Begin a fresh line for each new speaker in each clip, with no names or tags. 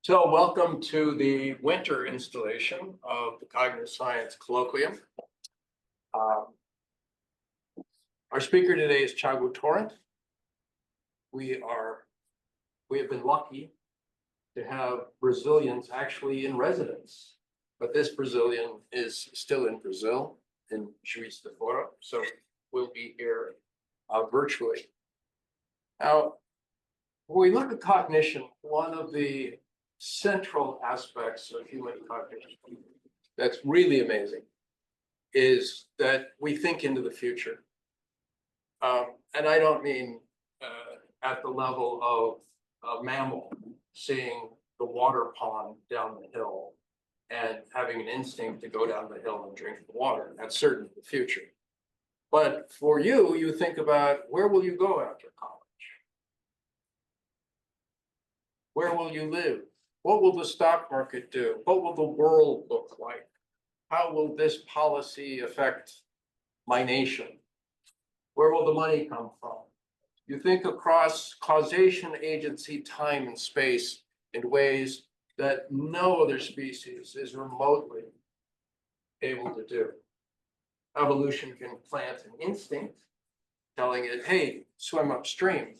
So welcome to the winter installation of the Cognitive Science Colloquium. Our speaker today is Tiago Torrent. We have been lucky to have Brazilians actually in residence, but this Brazilian is still in Brazil, in Juiz de Fora, so we'll be here virtually. Now, when we look at cognition, one of the central aspects of human cognition that's really amazing is that we think into the future. And I don't mean at the level of a mammal seeing the water pond down the hill and having an instinct to go down the hill and drink the water. That's certainly the future. But for you, you think about where will you go after college? Where will you live? What will the stock market do? What will the world look like? How will this policy affect my nation? Where will the money come from? You think across causation, agency, time, and space in ways that no other species is remotely able to do. Evolution can plant an instinct, telling it, hey, swim upstream,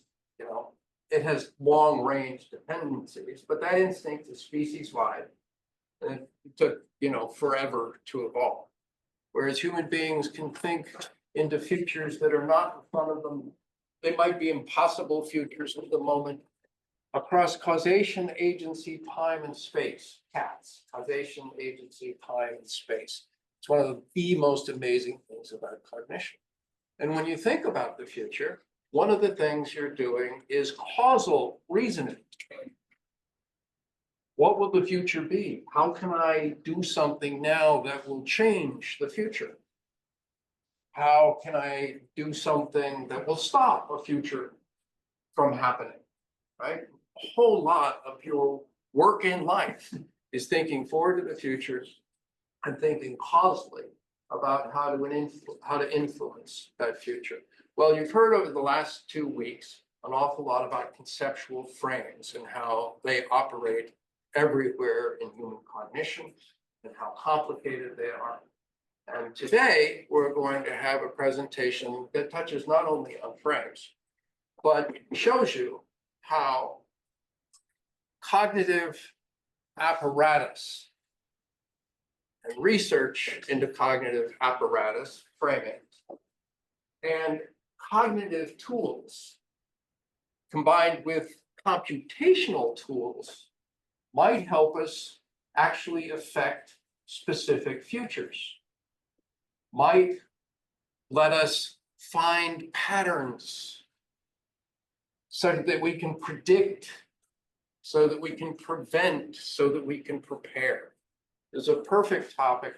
It has long-range dependencies, but that instinct is species-wide, and it took, forever to evolve. Whereas human beings can think into futures that are not in front of them. They might be impossible futures at the moment. Across causation, agency, time, and space. Cats, causation, agency, time, and space. It's one of the most amazing things about cognition. And when you think about the future, one of the things you're doing is causal reasoning. What will the future be? How can I do something now that will change the future? How can I do something that will stop a future from happening, right? A whole lot of your work in life is thinking forward to the future and thinking causally about how to influence that future. Well, you've heard over the last 2 weeks an awful lot about conceptual frames and how they operate everywhere in human cognition and how complicated they are. And today, we're going to have a presentation that touches not only on frames, but shows you how cognitive apparatus and research into cognitive apparatus framing and cognitive tools combined with computational tools might help us actually affect specific futures, might let us find patterns so that we can predict, so that we can prevent, so that we can prepare. Is a perfect topic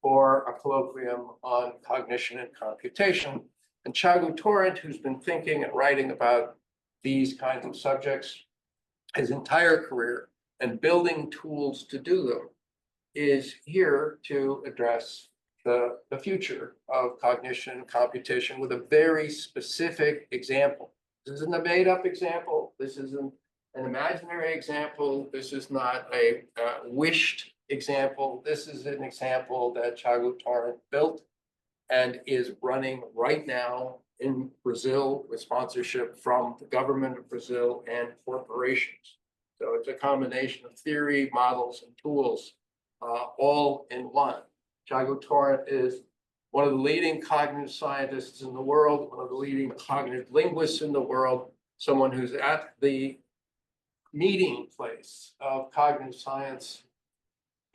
for a colloquium on cognition and computation. And Tiago Torrent, who's been thinking and writing about these kinds of subjects his entire career and building tools to do them, is here to address the future of cognition and computation with a very specific example. This isn't a made-up example. This isn't an imaginary example. This is not a wished example. This is an example that Tiago Torrent built and is running right now in Brazil with sponsorship from the government of Brazil and corporations. So it's a combination of theory, models, and tools all in one. Tiago Torrent is one of the leading cognitive scientists in the world, one of the leading cognitive linguists in the world, someone who's at the meeting place of cognitive science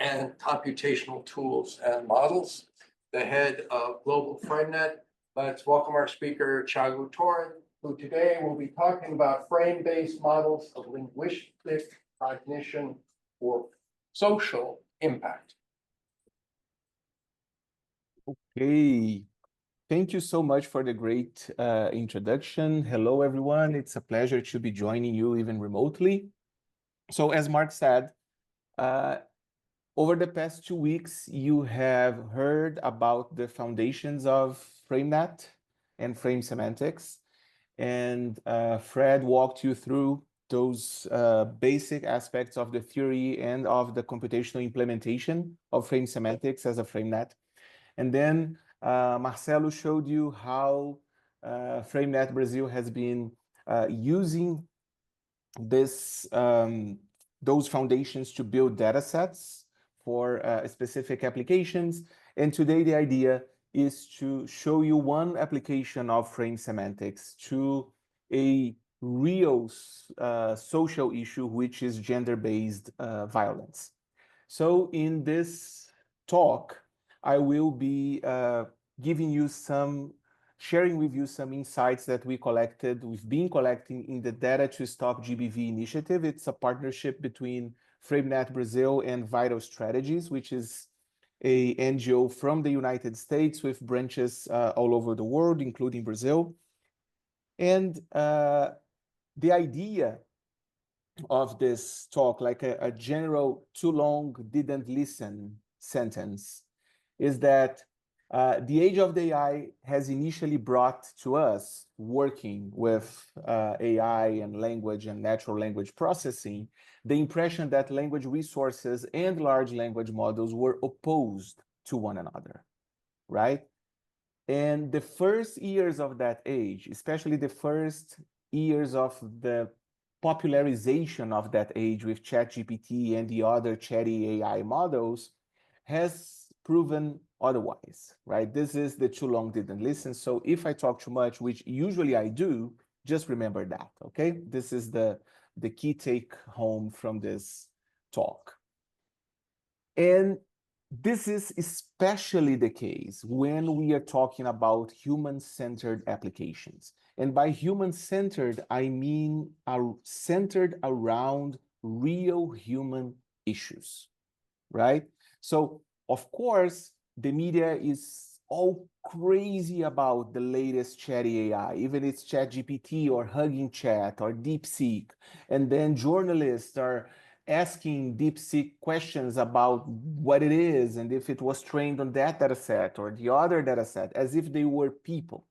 and computational tools and models, the head of Global FrameNet. Let's welcome our speaker, Tiago Torrent, who today will be talking about frame-based models of linguistic cognition for social impact.
Okay, thank you so much for the great introduction. Hello, everyone. It's a pleasure to be joining you even remotely. So as Mark said, over the past 2 weeks, you have heard about the foundations of FrameNet and frame semantics. And Fred walked you through those basic aspects of the theory and of the computational implementation of frame semantics as a FrameNet. And then Marcelo showed you how FrameNet Brazil has been using those foundations to build data sets for specific applications. And today the idea is to show you one application of frame semantics to a real social issue, which is gender-based violence. So in this talk, I will be sharing with you some insights that we've been collecting in the Data to Stop GBV initiative. It's a partnership between FrameNet Brazil and Vital Strategies, which is a NGO from the United States with branches all over the world, including Brazil. And the idea of this talk, like a general too long didn't listen sentence, is that the age of the AI has initially brought to us, working with AI and language and natural language processing, the impression that language resources and large language models were opposed to one another, right? And the first years of that age, especially the first years of the popularization of that age with ChatGPT and the other chatty AI models, has proven otherwise, right? This is the too long didn't listen. So if I talk too much, which usually I do, just remember that, okay? This is the key take home from this talk. And this is especially the case when we are talking about human-centered applications. And by human-centered, I mean centered around real human issues, right? So, of course, the media is all crazy about the latest chatty AI, even it's ChatGPT or Hugging Chat or DeepSeek. And then journalists are asking DeepSeek questions about what it is and if it was trained on that data set or the other data set, as if they were people,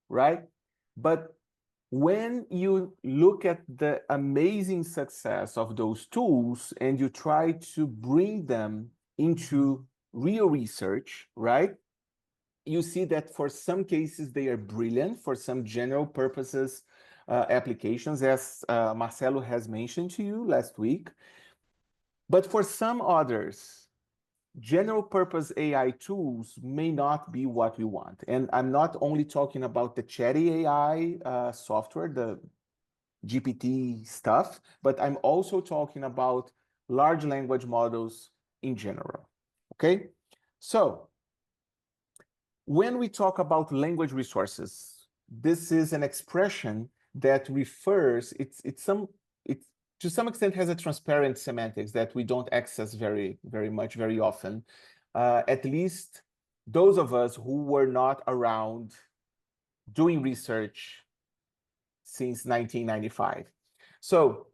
right? But when you look at the amazing success of those tools and you try to bring them into real research, right? You see that for some cases, they are brilliant for some general purposes applications, as Marcelo has mentioned to you last week. But for some others, general purpose AI tools may not be what we want. And I'm not only talking about the chatty AI software, the GPT stuff, but I'm also talking about large language models in general, okay? So when we talk about language resources, this is an expression that refers, it to some extent has a transparent semantics that we don't access very much, very often. At least those of us who were not around doing research since 1995. So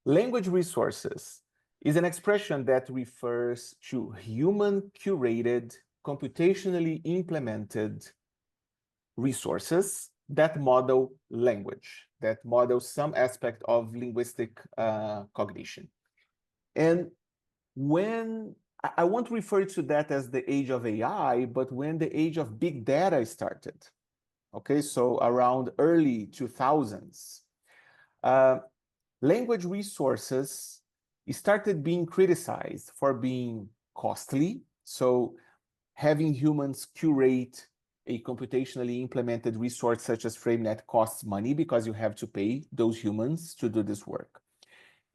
language resources is an expression that refers to human curated, computationally implemented resources that model language, that model some aspect of linguistic cognition. And when I won't refer to that as the age of AI, but when the age of big data started, okay, so around early 2000s, language resources started being criticized for being costly. So having humans curate a computationally implemented resource such as FrameNet costs money because you have to pay those humans to do this work.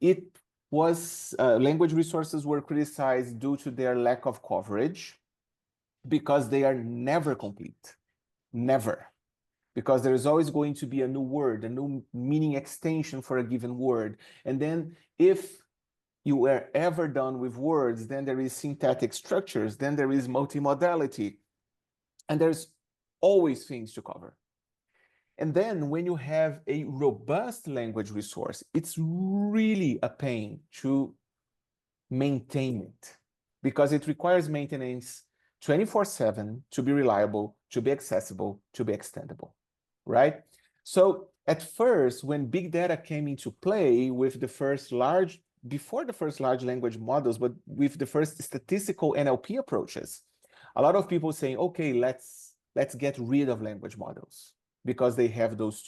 It was, language resources were criticized due to their lack of coverage because they are never complete, never. Because there is always going to be a new word, a new meaning extension for a given word. And then if you were ever done with words, then there is syntactic structures, then there is multimodality, and there's always things to cover. And then when you have a robust language resource, it's really a pain to maintain it because it requires maintenance 24/7 to be reliable, to be accessible, to be extendable, right? So at first, when big data came into play with the first large, before the first large language models, but with the first statistical NLP approaches, a lot of people saying, okay, let's get rid of language models because they have those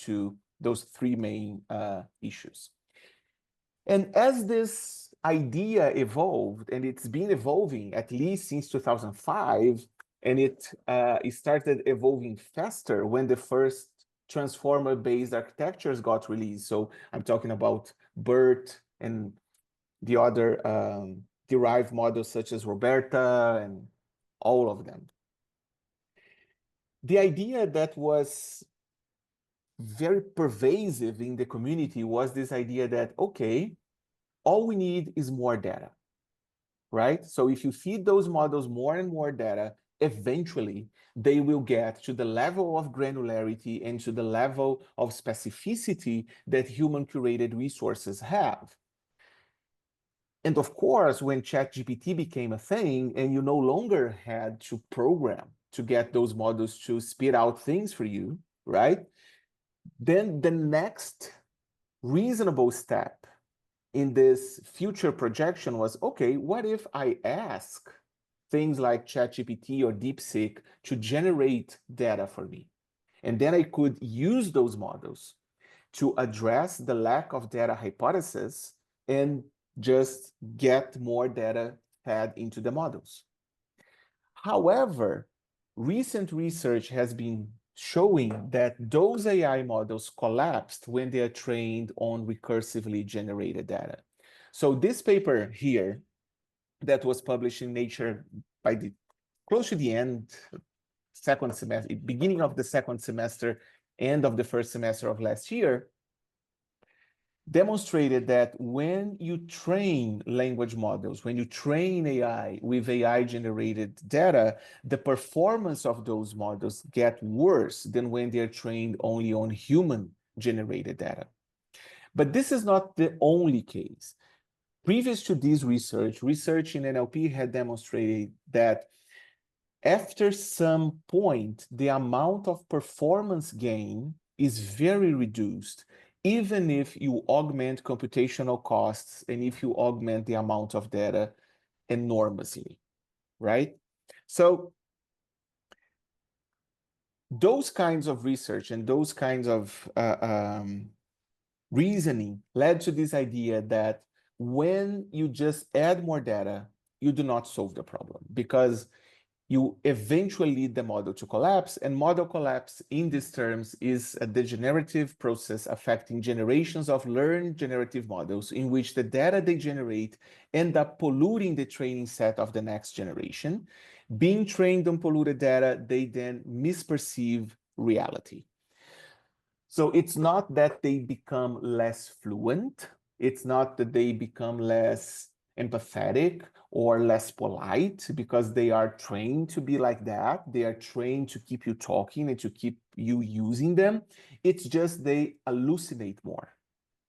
three main issues. And as this idea evolved, and it's been evolving at least since 2005, and it started evolving faster when the first transformer-based architectures got released. So I'm talking about BERT and the other derived models such as Roberta and all of them. The idea that was very pervasive in the community was this idea that, okay, all we need is more data, right? So if you feed those models more and more data, eventually they will get to the level of granularity and to the level of specificity that human curated resources have. And of course, when ChatGPT became a thing and you no longer had to program to get those models to spit out things for you, right? Then the next reasonable step in this future projection was, okay, what if I ask things like ChatGPT or DeepSeek to generate data for me? And then I could use those models to address the lack of data hypothesis and just get more data fed into the models. However, recent research has been showing that those AI models collapsed when they are trained on recursively generated data. So this paper here that was published in Nature by close to the end, second semester, beginning of the second semester, end of the first semester of last year, demonstrated that when you train language models, when you train AI with AI-generated data, the performance of those models get worse than when they're trained only on human-generated data. But this is not the only case. Previous to this research in NLP had demonstrated that after some point, the amount of performance gain is very reduced, even if you augment computational costs and if you augment the amount of data enormously, right? So those kinds of research and those kinds of reasoning led to this idea that when you just add more data, you do not solve the problem, because you eventually lead the model to collapse, and model collapse in these terms is a degenerative process affecting generations of learned generative models in which the data they generate end up polluting the training set of the next generation. Being trained on polluted data, they then misperceive reality. So it's not that they become less fluent, it's not that they become less empathetic or less polite because they are trained to be like that. They are trained to keep you talking and to keep you using them. It's just they hallucinate more,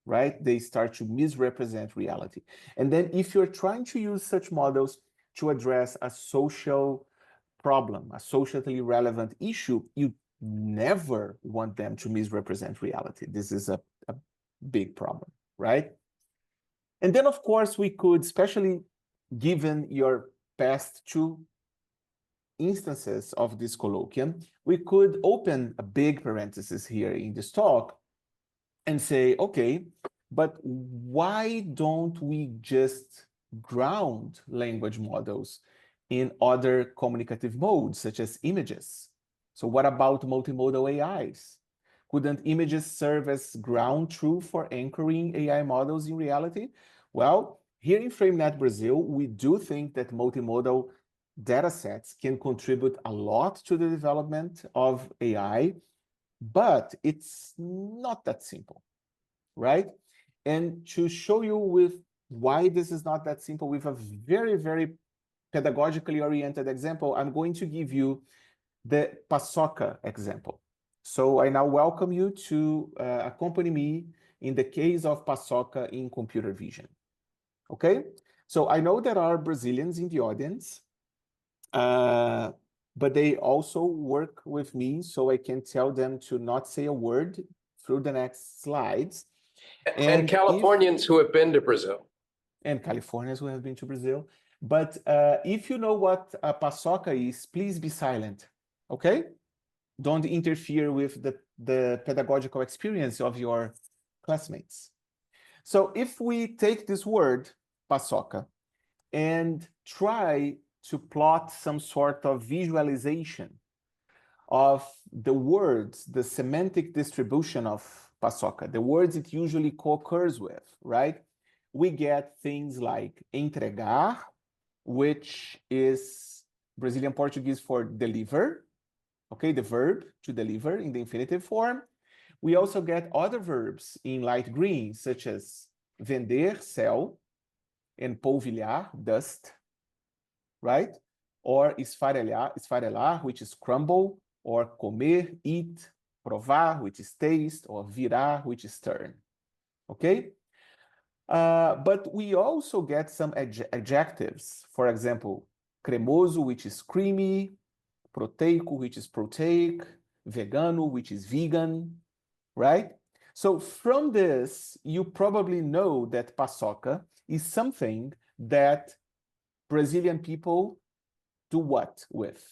right? They start to misrepresent reality. And then if you're trying to use such models to address a social problem, a socially relevant issue, you never want them to misrepresent reality. This is a big problem, right? And then, of course, we could, especially given your past two instances of this colloquium, we could open a big parenthesis here in this talk and say, okay, but why don't we just ground language models in other communicative modes, such as images? So what about multimodal AIs? Couldn't images serve as ground truth for anchoring AI models in reality? Well, here in FrameNet Brazil, we do think that multimodal datasets can contribute a lot to the development of AI, but it's not that simple, right? And to show you with why this is not that simple, with a very, very pedagogically oriented example, I'm going to give you the Paçoca example. So I now welcome you to accompany me in the case of Paçoca in computer vision. Okay? So I know there are Brazilians in the audience, but they also work with me, so I can tell them to not say a word through the next slides.
And Californians who have been to Brazil.
And Californians who have been to Brazil. But if you know what a paçoca is, please be silent, okay? Don't interfere with the pedagogical experience of your classmates. So if we take this word, paçoca, and try to plot some sort of visualization of the words, the semantic distribution of paçoca, the words it usually co-occurs with, right? We get things like entregar, which is Brazilian Portuguese for deliver, okay, the verb to deliver in the infinitive form. We also get other verbs in light green, such as vender, sell, and polvilhar, dust, right? Or esfarelar, which is crumble, or comer, eat, provar, which is taste, or virar, which is turn, okay? But we also get some adjectives. For example, cremoso, which is creamy, proteico, which is proteic, vegano, which is vegan, right? So from this, you probably know that paçoca is something that Brazilian people do what with?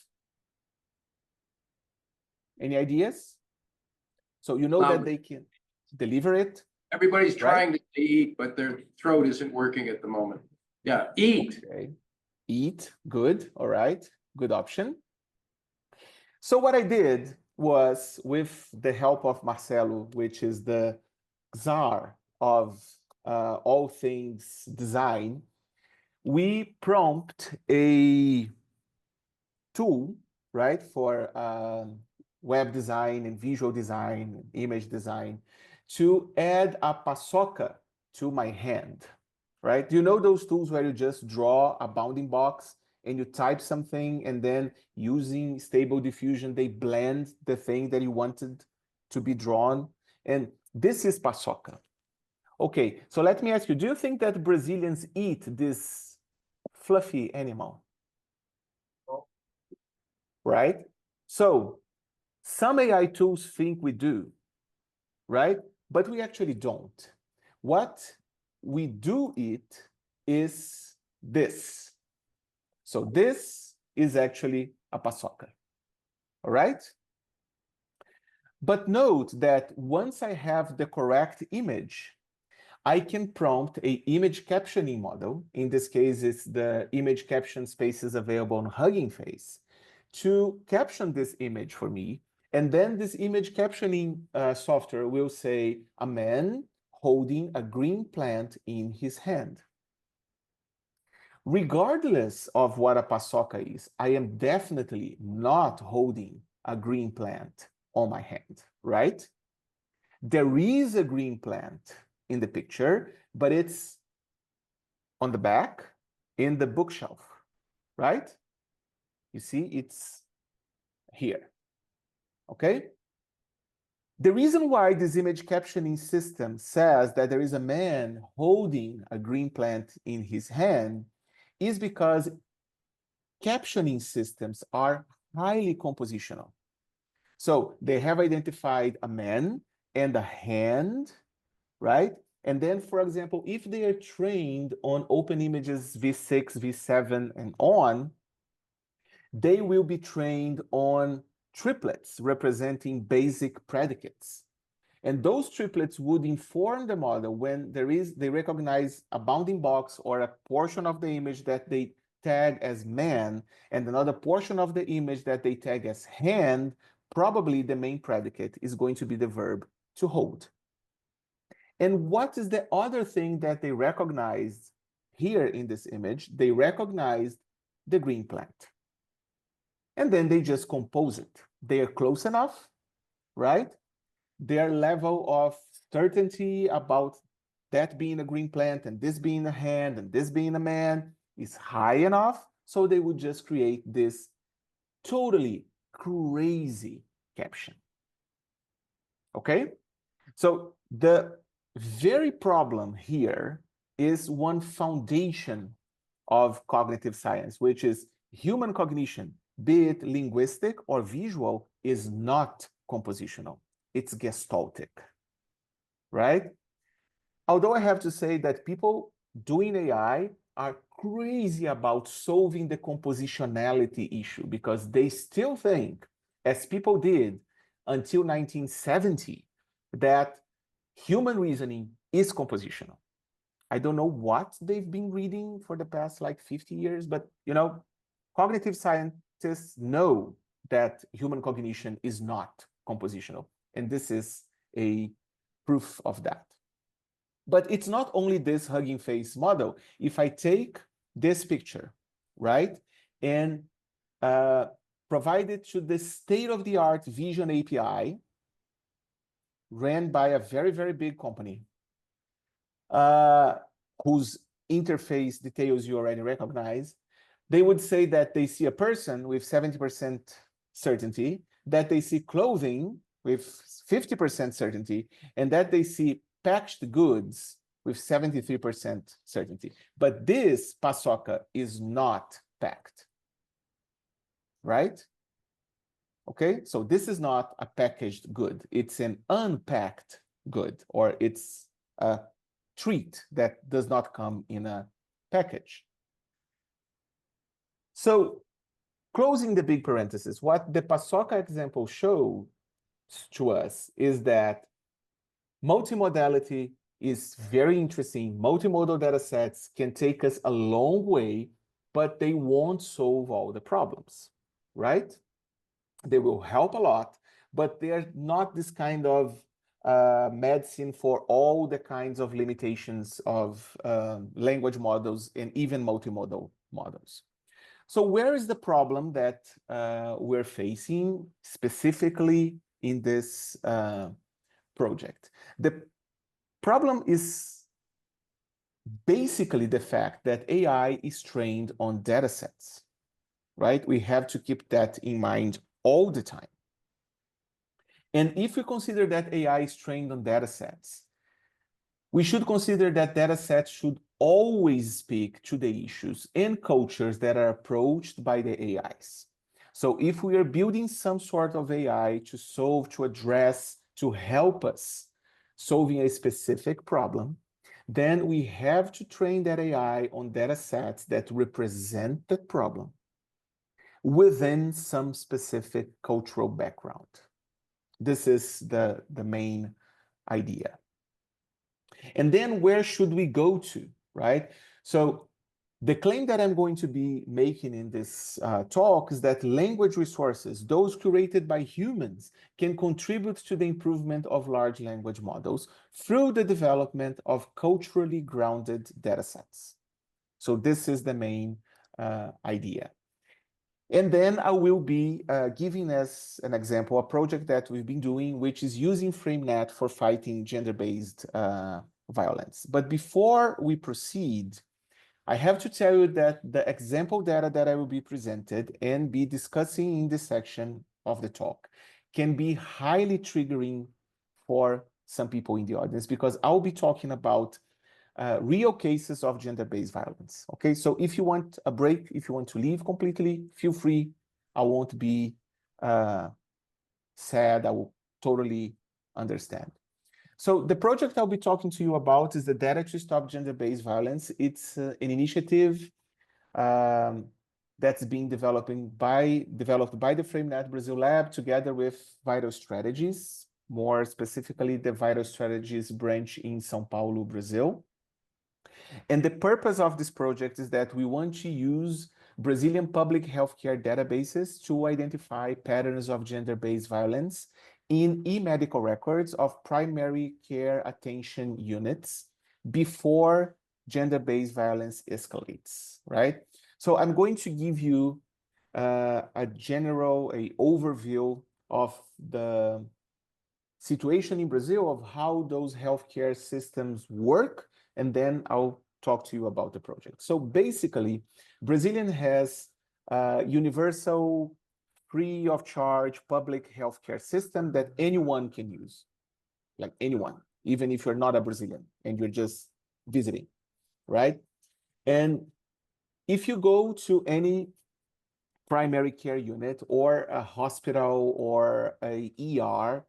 Any ideas? So you know that they can deliver it.
Everybody's
right?
trying to eat, but their throat isn't working at the moment. Yeah, eat.
Okay. Eat, good, all right, good option. So what I did was, with the help of Marcelo, which is the czar of all things design, we prompt a tool, right, for web design and visual design, image design, to add a paçoca to my hand, right? Do you know those tools where you just draw a bounding box and you type something, and then using stable diffusion, they blend the thing that you wanted to be drawn? And this is paçoca. Okay, so let me ask you, do you think that Brazilians eat this fluffy animal? Right? So some AI tools think we do, right? But we actually don't. What we do eat is this. So this is actually a paçoca, all right? But note that once I have the correct image, I can prompt an image captioning model. In this case, it's the image caption spaces available on Hugging Face, to caption this image for me. And then this image captioning software will say a man holding a green plant in his hand. Regardless of what a paçoca is, I am definitely not holding a green plant on my hand, right? There is a green plant in the picture, but it's on the back in the bookshelf, right? You see, it's here, okay? The reason why this image captioning system says that there is a man holding a green plant in his hand is because captioning systems are highly compositional. So they have identified a man and a hand, right? And then, for example, if they are trained on open images v6, v7, and on, they will be trained on triplets representing basic predicates. And those triplets would inform the model when they recognize a bounding box or a portion of the image that they tag as man, and another portion of the image that they tag as hand. Probably the main predicate is going to be the verb to hold. And what is the other thing that they recognized here in this image? They recognized the green plant. And then they just compose it. They are close enough, right? Their level of certainty about that being a green plant and this being a hand and this being a man is high enough, so they would just create this totally crazy caption. Okay? So the very problem here is one foundation of cognitive science, which is human cognition, be it linguistic or visual, is not compositional. It's gestaltic. right? Although I have to say that people doing AI are crazy about solving the compositionality issue because they still think, as people did until 1970, that human reasoning is compositional. I don't know what they've been reading for the past like 50 years, but cognitive scientists know that human cognition is not compositional. And this is a proof of that. But it's not only this Hugging Face model. If I take this picture, right, and provide it to the state-of-the-art vision API ran by a very, very big company, whose interface details you already recognize, they would say that they see a person with 70% certainty, that they see clothing with 50% certainty, and that they see packaged goods with 73% certainty. But this paçoca is not packed, right? Okay, so this is not a packaged good. It's an unpacked good, or it's a treat that does not come in a package. So closing the big parenthesis, what the paçoca example shows to us is that multimodality is very interesting. Multimodal data sets can take us a long way, but they won't solve all the problems, right? They will help a lot, but they are not this kind of medicine for all the kinds of limitations of language models and even multimodal models. So where is the problem that we're facing specifically in this project? The problem is basically the fact that AI is trained on data sets, right? We have to keep that in mind all the time. And if we consider that AI is trained on data sets, we should consider that data sets should always speak to the issues and cultures that are approached by the AIs. So if we are building some sort of AI to solve, to address, to help us solving a specific problem, then we have to train that AI on data sets that represent the problem within some specific cultural background. This is the main idea. And then where should we go to, right? So the claim that I'm going to be making in this talk is that language resources, those curated by humans, can contribute to the improvement of large language models through the development of culturally grounded data sets. So this is the main idea. And then I will be giving as an example a project that we've been doing, which is using FrameNet for fighting gender-based violence. But before we proceed, I have to tell you that the example data that I will be presented and be discussing in this section of the talk can be highly triggering for some people in the audience, because I'll be talking about real cases of gender-based violence. Okay, so if you want a break, if you want to leave completely, feel free. I won't be sad. I will totally understand. So the project I'll be talking to you about is the Data to Stop Gender-Based Violence. It's an initiative that's being developed by the FrameNet Brazil Lab together with Vital Strategies, more specifically the Vital Strategies branch in São Paulo, Brazil. And the purpose of this project is that we want to use Brazilian public healthcare databases to identify patterns of gender-based violence in e-medical records of primary care attention units before gender-based violence escalates, right? So I'm going to give you a overview of the situation in Brazil, of how those healthcare systems work, and then I'll talk to you about the project. So basically, Brazilian has a universal, free of charge public healthcare system that anyone can use, like anyone, even if you're not a Brazilian and you're just visiting, right? And if you go to any primary care unit or a hospital or a ER,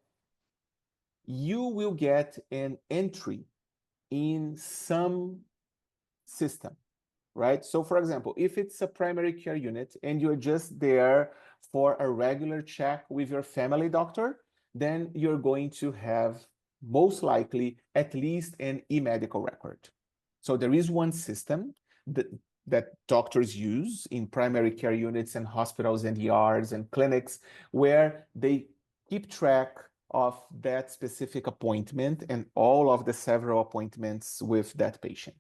you will get an entry in some system, right? So for example, if it's a primary care unit and you're just there for a regular check with your family doctor, then you're going to have most likely at least an e-medical record. So there is one system that doctors use in primary care units and hospitals and ERs and clinics where they keep track of that specific appointment and all of the several appointments with that patient.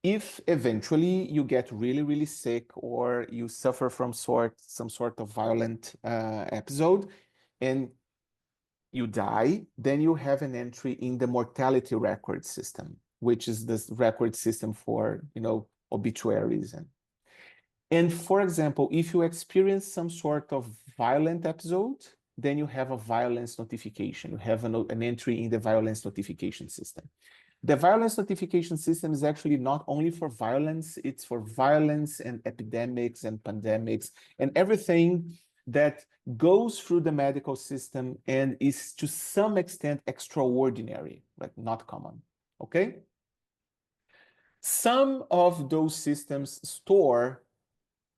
If eventually you get really, really sick or you suffer from some sort of violent episode and you die, then you have an entry in the mortality record system, which is this record system for, obituaries. And for example, if you experience some sort of violent episode, then you have a violence notification. You have an entry in the violence notification system. The violence notification system is actually not only for violence, it's for violence and epidemics and pandemics and everything that goes through the medical system and is to some extent extraordinary, like not common, okay? Some of those systems store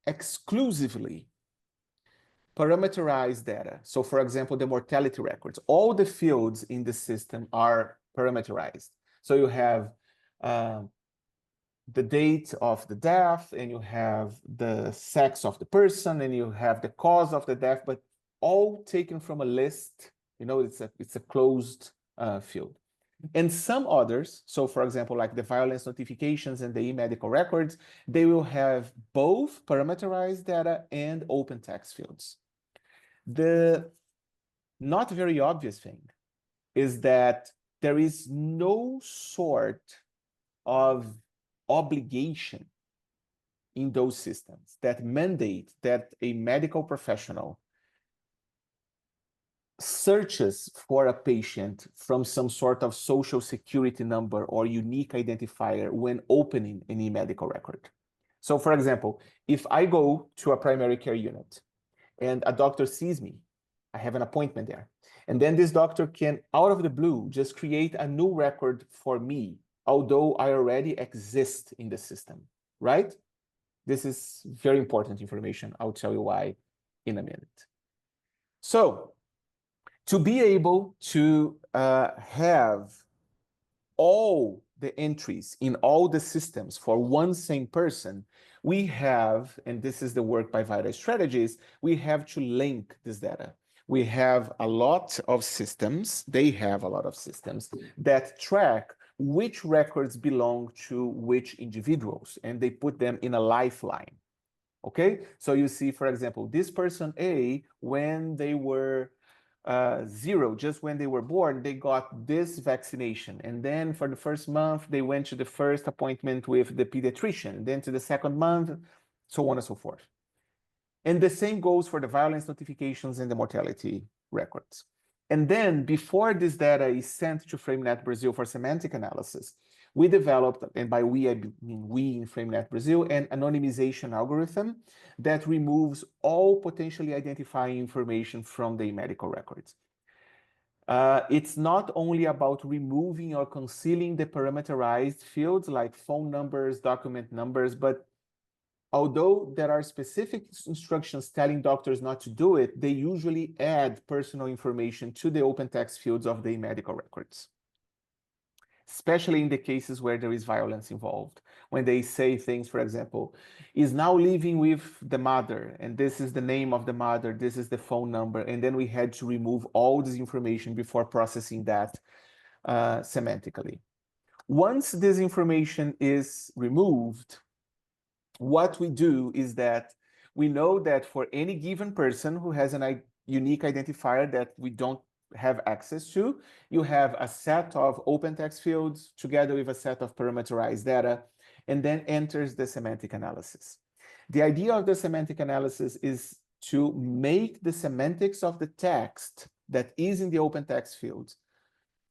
exclusively parameterized data. So for example, the mortality records, all the fields in the system are parameterized. So you have the date of the death, and you have the sex of the person, and you have the cause of the death, but all taken from a list. It's a closed field. And some others, so for example, like the violence notifications and the e-medical records, they will have both parameterized data and open text fields. The not very obvious thing is that there is no sort of obligation in those systems that mandate that a medical professional searches for a patient from some sort of social security number or unique identifier when opening an e-medical record. So for example, if I go to a primary care unit and a doctor sees me, I have an appointment there, and then this doctor can, out of the blue, just create a new record for me, although I already exist in the system, right? This is very important information. I'll tell you why in a minute. So to be able to have all the entries in all the systems for one same person, we have, and this is the work by Vita Strategies, we have to link this data. We have a lot of systems, they have a lot of systems that track which records belong to which individuals, and they put them in a lifeline. Okay, so you see, for example, this person A, when they were 0, just when they were born, they got this vaccination. And then for the first month, they went to the first appointment with the pediatrician, then to the second month, so on and so forth. And the same goes for the violence notifications and the mortality records. And then before this data is sent to FrameNet Brazil for semantic analysis, we developed, and by we, I mean we in FrameNet Brazil, an anonymization algorithm that removes all potentially identifying information from the medical records. It's not only about removing or concealing the parameterized fields like phone numbers, document numbers, but although there are specific instructions telling doctors not to do it, they usually add personal information to the open text fields of the medical records, especially in the cases where there is violence involved. When they say things, for example, is now living with the mother, and this is the name of the mother, this is the phone number, and then we had to remove all this information before processing that semantically. Once this information is removed, what we do is that we know that for any given person who has a unique identifier that we don't have access to, you have a set of open text fields together with a set of parameterized data, and then enters the semantic analysis. The idea of the semantic analysis is to make the semantics of the text that is in the open text fields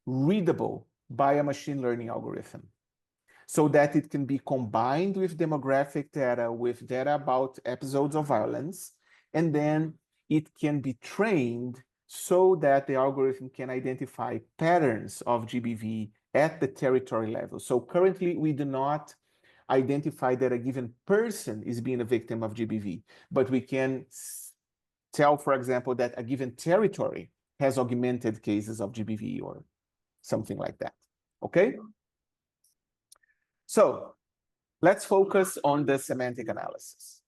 readable by a machine learning algorithm, so that it can be combined with demographic data, with data about episodes of violence, and then it can be trained so that the algorithm can identify patterns of GBV at the territory level. So currently, we do not identify that a given person is being a victim of GBV, but we can tell, for example, that a given territory has augmented cases of GBV or something like that, okay? So let's focus on the semantic analysis.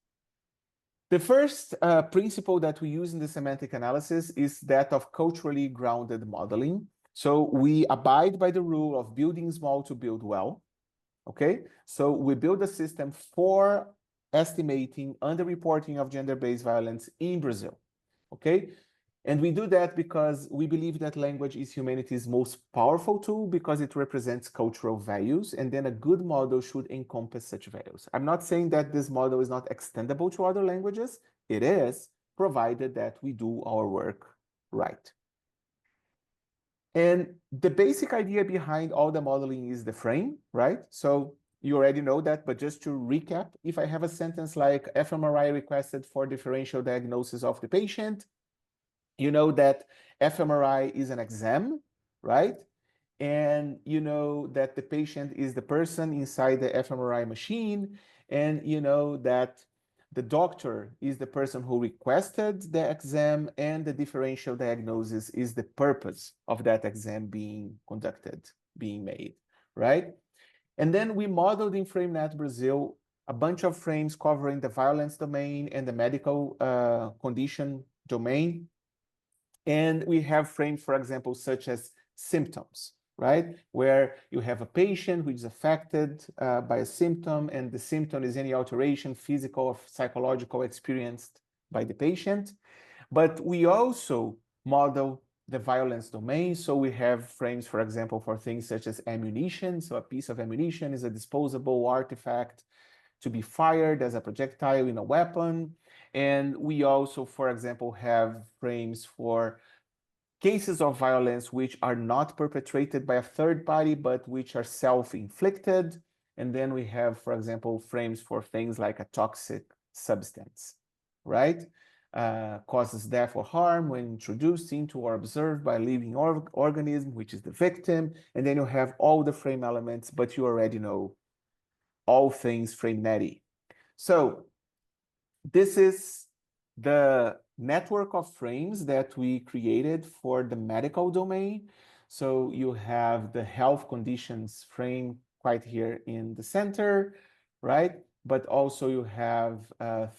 The first principle that we use in the semantic analysis is that of culturally grounded modeling. So we abide by the rule of building small to build well, okay? So we build a system for estimating underreporting of gender-based violence in Brazil, okay? And we do that because we believe that language is humanity's most powerful tool because it represents cultural values, and then a good model should encompass such values. I'm not saying that this model is not extendable to other languages. It is, provided that we do our work right. And the basic idea behind all the modeling is the frame, right? So you already know that, but just to recap, if I have a sentence like fMRI requested for differential diagnosis of the patient, you know that fMRI is an exam, right? And you know that the patient is the person inside the fMRI machine, and you know that the doctor is the person who requested the exam, and the differential diagnosis is the purpose of that exam being conducted, being made, right? And then we modeled in FrameNet Brazil a bunch of frames covering the violence domain and the medical condition domain. And we have frames, for example, such as symptoms, right? Where you have a patient who is affected by a symptom, and the symptom is any alteration, physical or psychological, experienced by the patient. But we also model the violence domain. So we have frames, for example, for things such as ammunition. So a piece of ammunition is a disposable artifact to be fired as a projectile in a weapon. And we also, for example, have frames for cases of violence which are not perpetrated by a third party, but which are self-inflicted. And then we have, for example, frames for things like a toxic substance, right? Causes death or harm when introduced into or observed by a living organism, which is the victim. And then you have all the frame elements, but you already know all things FrameNet-y. So this is the network of frames that we created for the medical domain. So you have the health conditions frame right here in the center, right? But also you have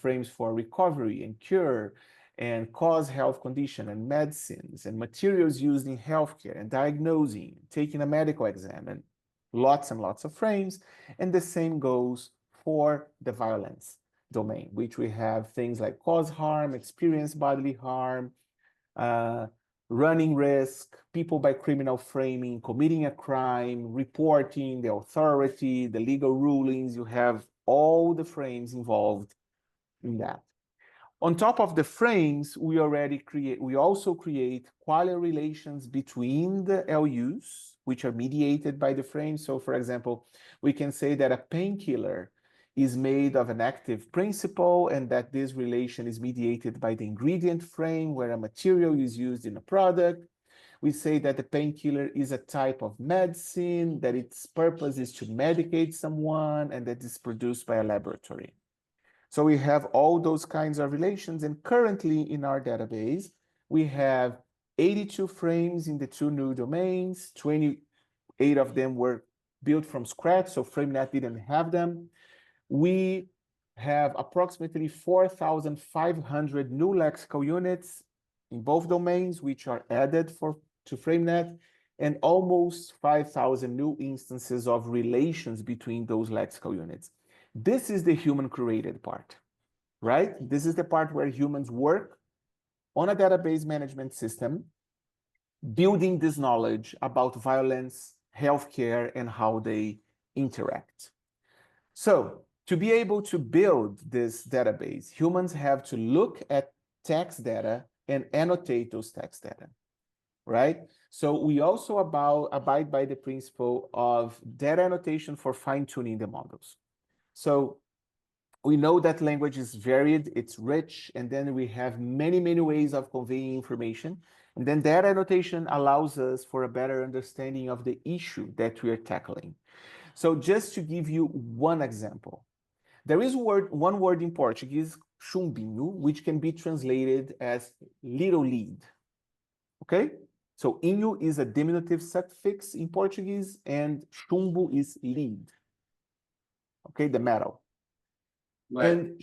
frames for recovery and cure and cause health condition and medicines and materials used in healthcare and diagnosing, taking a medical exam, and lots of frames. And the same goes for the violence domain, which we have things like cause harm, experience bodily harm, running risk, people by criminal framing, committing a crime, reporting, the authority, the legal rulings. You have all the frames involved in that. On top of the frames, we also create qualia relations between the LUs, which are mediated by the frame. So for example, we can say that a painkiller is made of an active principle, and that this relation is mediated by the ingredient frame, where a material is used in a product. We say that the painkiller is a type of medicine, that its purpose is to medicate someone, and that it's produced by a laboratory. So we have all those kinds of relations, and currently in our database, we have 82 frames in the two new domains. 28 of them were built from scratch, so FrameNet didn't have them. We have approximately 4,500 new lexical units in both domains, which are added to FrameNet, and almost 5,000 new instances of relations between those lexical units. This is the human-created part, right? This is the part where humans work on a database management system, building this knowledge about violence, healthcare, and how they interact. So to be able to build this database, humans have to look at text data and annotate those text data, right? So we also abide by the principle of data annotation for fine-tuning the models. So we know that language is varied, it's rich, and then we have many ways of conveying information. And then that annotation allows us for a better understanding of the issue that we are tackling. So just to give you one example, there is one word in Portuguese, chumbinho, which can be translated as little lead. Okay? So inho is a diminutive suffix in Portuguese, and chumbo is lead. Okay, the metal.
Right.
And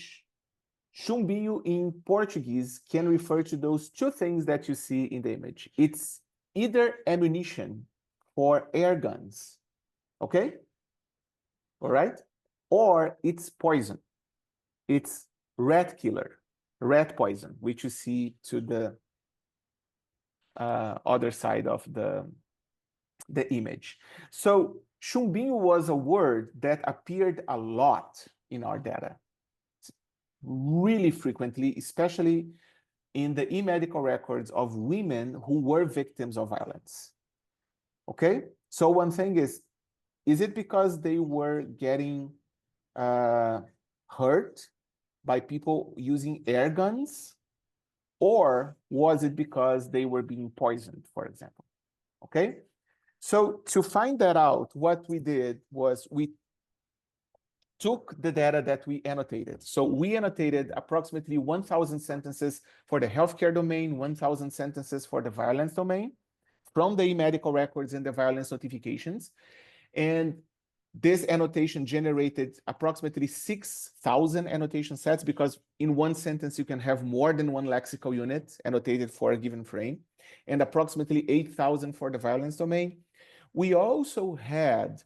chumbinho in Portuguese can refer to those two things that you see in the image. It's either ammunition for air guns, okay? All right? Or it's poison. It's rat killer, rat poison, which you see to the other side of the image. So chumbinho was a word that appeared a lot in our data, really frequently, especially in the e-medical records of women who were victims of violence. Okay? So one thing is it because they were getting hurt by people using air guns? Or was it because they were being poisoned, for example? Okay? So to find that out, what we did was we took the data that we annotated. So we annotated approximately 1,000 sentences for the healthcare domain, 1,000 sentences for the violence domain, from the medical records and the violence notifications. And this annotation generated approximately 6,000 annotation sets, because in one sentence you can have more than one lexical unit annotated for a given frame, and approximately 8,000 for the violence domain. We also had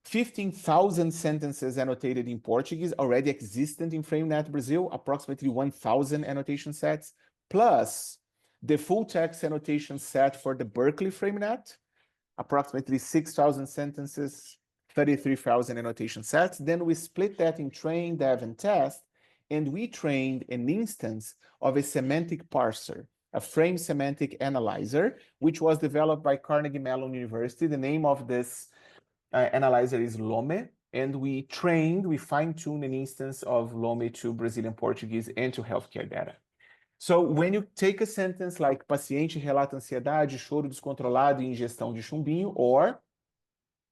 15,000 sentences annotated in Portuguese already existent in FrameNet Brazil, approximately 1,000 annotation sets, plus the full text annotation set for the Berkeley FrameNet, approximately 6,000 sentences, 33,000 annotation sets. Then we split that in train, dev, and test, and we trained an instance of a semantic parser, a frame semantic analyzer, which was developed by Carnegie Mellon University. The name of this analyzer is Lome, and we fine-tuned an instance of Lome to Brazilian Portuguese and to healthcare data. So when you take a sentence like paciente relata ansiedade, choro descontrolado e ingestão de chumbinho, or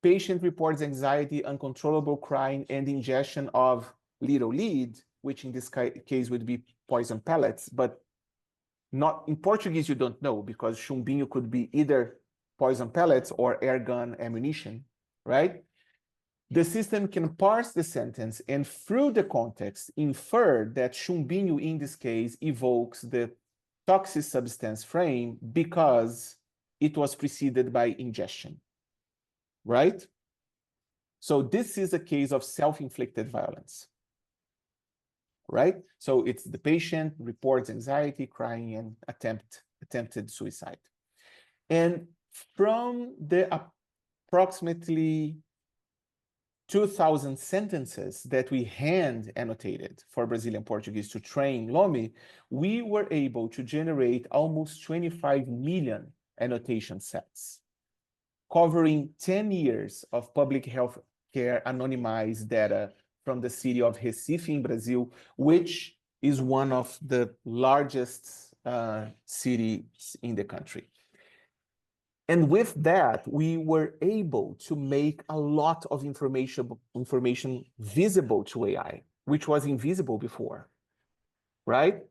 patient reports anxiety, uncontrollable crying, and ingestion of little lead, which in this case would be poison pellets, but not in Portuguese you don't know, because chumbinho could be either poison pellets or air gun ammunition, right? The system can parse the sentence and through the context infer that chumbinho in this case evokes the toxic substance frame because it was preceded by ingestion, right? So this is a case of self-inflicted violence, right? So it's the patient reports anxiety, crying, and attempted suicide. And from the approximately 2,000 sentences that we hand annotated for Brazilian Portuguese to train Lome, we were able to generate almost 25 million annotation sets, covering 10 years of public health care anonymized data from the city of Recife in Brazil, which is one of the largest cities in the country. And with that, we were able to make a lot of information visible to AI, which was invisible before, right?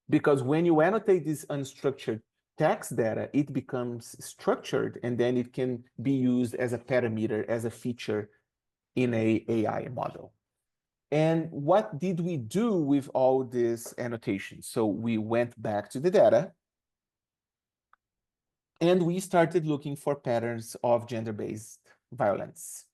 Because when you annotate this unstructured text data, it becomes structured, and then it can be used as a parameter, as a feature in a AI model. And what did we do with all this annotation? So we went back to the data, and we started looking for patterns of gender-based violence.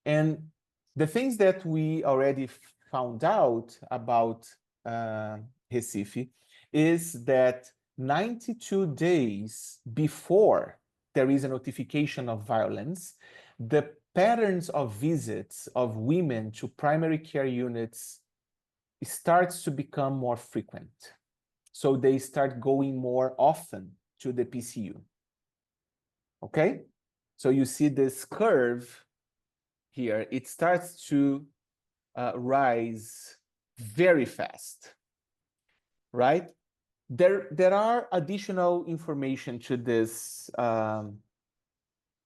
And the things that we already found out about Recife is that 92 days before there is a notification of violence, the patterns of visits of women to primary care units starts to become more frequent. So they start going more often to the PCU. Okay? So you see this curve here, it starts to rise very fast, right? There are additional information to this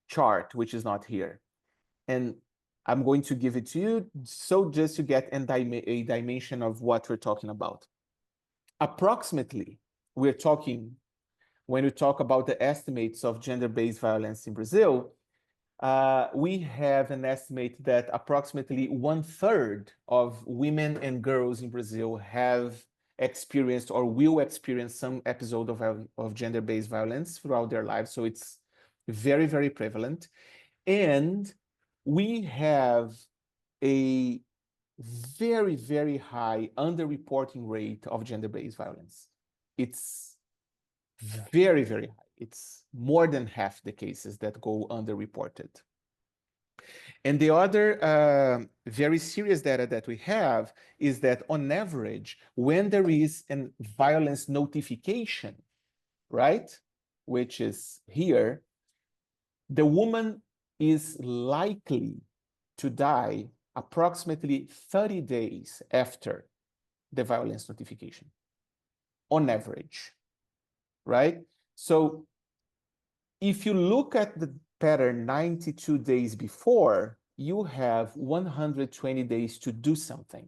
chart, which is not here. And I'm going to give it to you, so just to get a dimension of what we're talking about. Approximately, we're talking, when we talk about the estimates of gender-based violence in Brazil, we have an estimate that approximately 1/3 of women and girls in Brazil have experienced or will experience some episode of gender-based violence throughout their lives. So it's very, very prevalent. And we have a very, very high underreporting rate of gender-based violence. It's very, very high. It's more than half the cases that go underreported. And the other very serious data that we have is that on average, when there is a violence notification, right, which is here, the woman is likely to die approximately 30 days after the violence notification, on average, right? So if you look at the pattern 92 days before, you have 120 days to do something.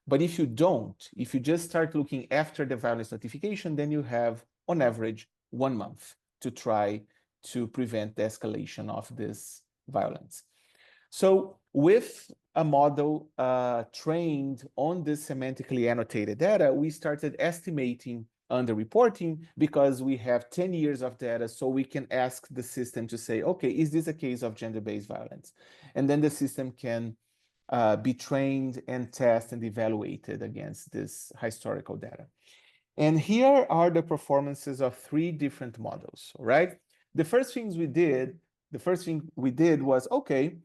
But if you don't, if you just start looking after the violence notification, then you have, on average, 1 month to try to prevent the escalation of this violence. So with a model trained on this semantically annotated data, we started estimating underreporting because we have 10 years of data, so we can ask the system to say, okay, is this a case of gender-based violence? And then the system can be trained and tested and evaluated against this historical data. And here are the performances of 3 different models, right? The first thing we did was, okay,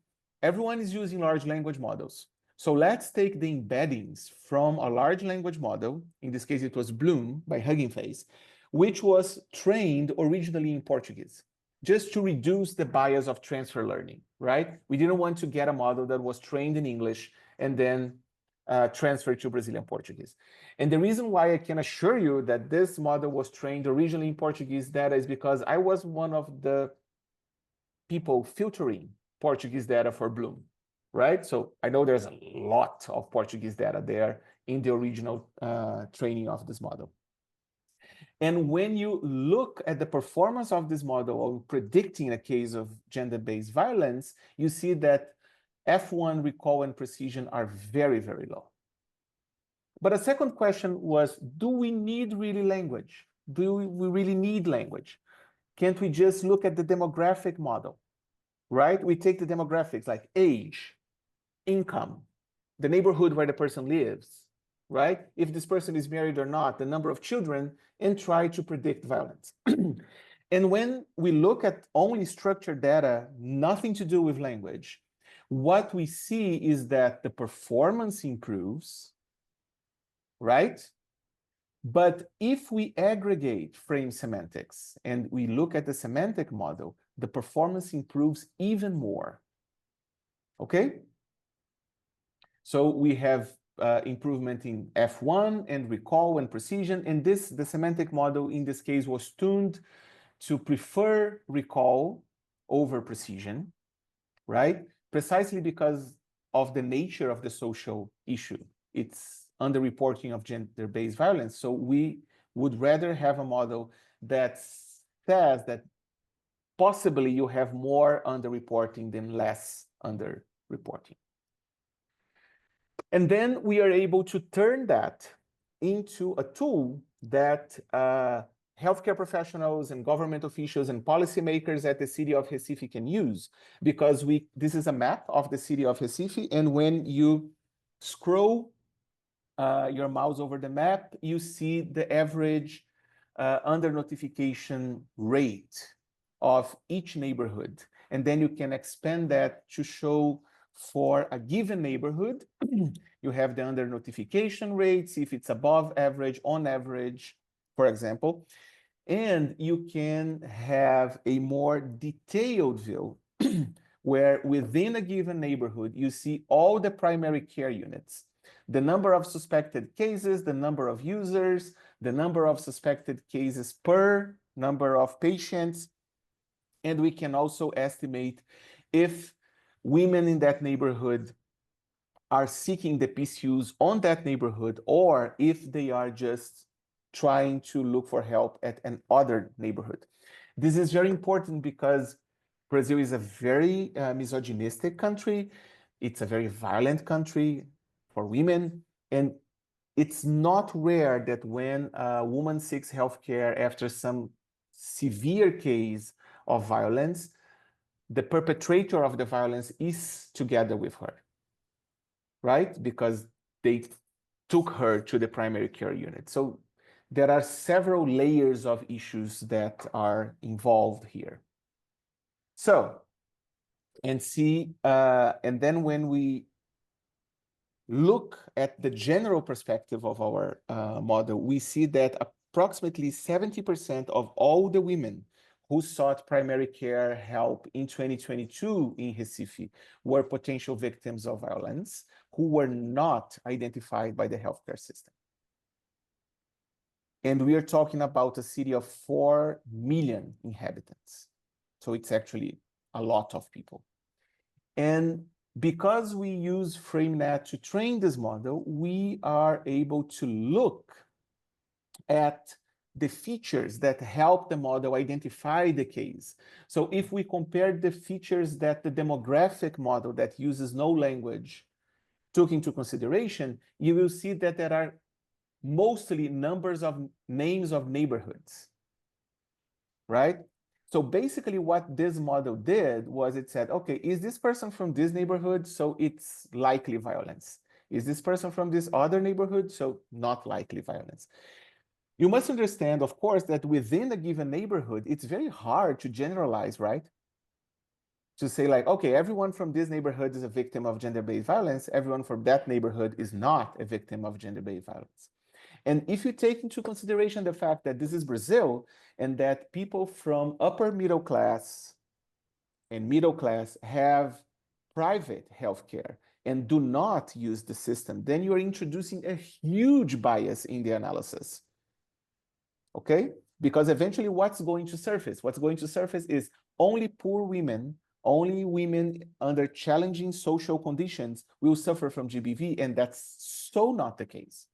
everyone is using large language models. So let's take the embeddings from a large language model, in this case it was Bloom by Hugging Face, which was trained originally in Portuguese, just to reduce the bias of transfer learning, right? We didn't want to get a model that was trained in English and then transferred to Brazilian Portuguese. And the reason why I can assure you that this model was trained originally in Portuguese data is because I was one of the people filtering Portuguese data for Bloom, right? So I know there's a lot of Portuguese data there in the original training of this model. And when you look at the performance of this model on predicting a case of gender-based violence, you see that F1 recall and precision are very, very low. But a second question was, do we need really language? Do we really need language? Can't we just look at the demographic model, right? We take the demographics like age, income, the neighborhood where the person lives, right? If this person is married or not, the number of children, and try to predict violence. And when we look at only structured data, nothing to do with language, what we see is that the performance improves, right? But if we aggregate frame semantics and we look at the semantic model, the performance improves even more, okay? So we have improvement in F1 and recall and precision, and the semantic model in this case was tuned to prefer recall over precision, right? Precisely because of the nature of the social issue. It's underreporting of gender-based violence. So we would rather have a model that says that possibly you have more underreporting than less underreporting. And then we are able to turn that into a tool that healthcare professionals and government officials and policymakers at the city of Recife can use, because this is a map of the city of Recife, and when you scroll your mouse over the map, you see the average under notification rate of each neighborhood. And then you can expand that to show for a given neighborhood, you have the under notification rates, if it's above average, on average, for example, and you can have a more detailed view where within a given neighborhood, you see all the primary care units. the number of suspected cases, the number of users, the number of suspected cases per number of patients, and we can also estimate if women in that neighborhood are seeking the PCUs on that neighborhood, or if they are just trying to look for help at another neighborhood. This is very important because Brazil is a very misogynistic country. It's a very violent country for women. And it's not rare that when a woman seeks healthcare after some severe case of violence, the perpetrator of the violence is together with her, right? Because they took her to the primary care unit. So there are several layers of issues that are involved here. So, and then when we look at the general perspective of our model, we see that approximately 70% of all the women who sought primary care help in 2022 in Recife were potential victims of violence who were not identified by the healthcare system. And we are talking about a city of 4 million inhabitants. So it's actually a lot of people. And because we use FrameNet to train this model, we are able to look at the features that help the model identify the case. So if we compare the features that the demographic model that uses no language took into consideration, you will see that there are mostly numbers of names of neighborhoods, right? So basically what this model did was it said, okay, is this person from this neighborhood? So it's likely violence. Is this person from this other neighborhood? So not likely violence. You must understand, of course, that within a given neighborhood, it's very hard to generalize, right? To say like, okay, everyone from this neighborhood is a victim of gender-based violence. Everyone from that neighborhood is not a victim of gender-based violence. And if you take into consideration the fact that this is Brazil and that people from upper middle class and middle class have private healthcare and do not use the system, then you are introducing a huge bias in the analysis. Okay? Because eventually what's going to surface? What's going to surface is only poor women, only women under challenging social conditions will suffer from GBV, and that's so not the case.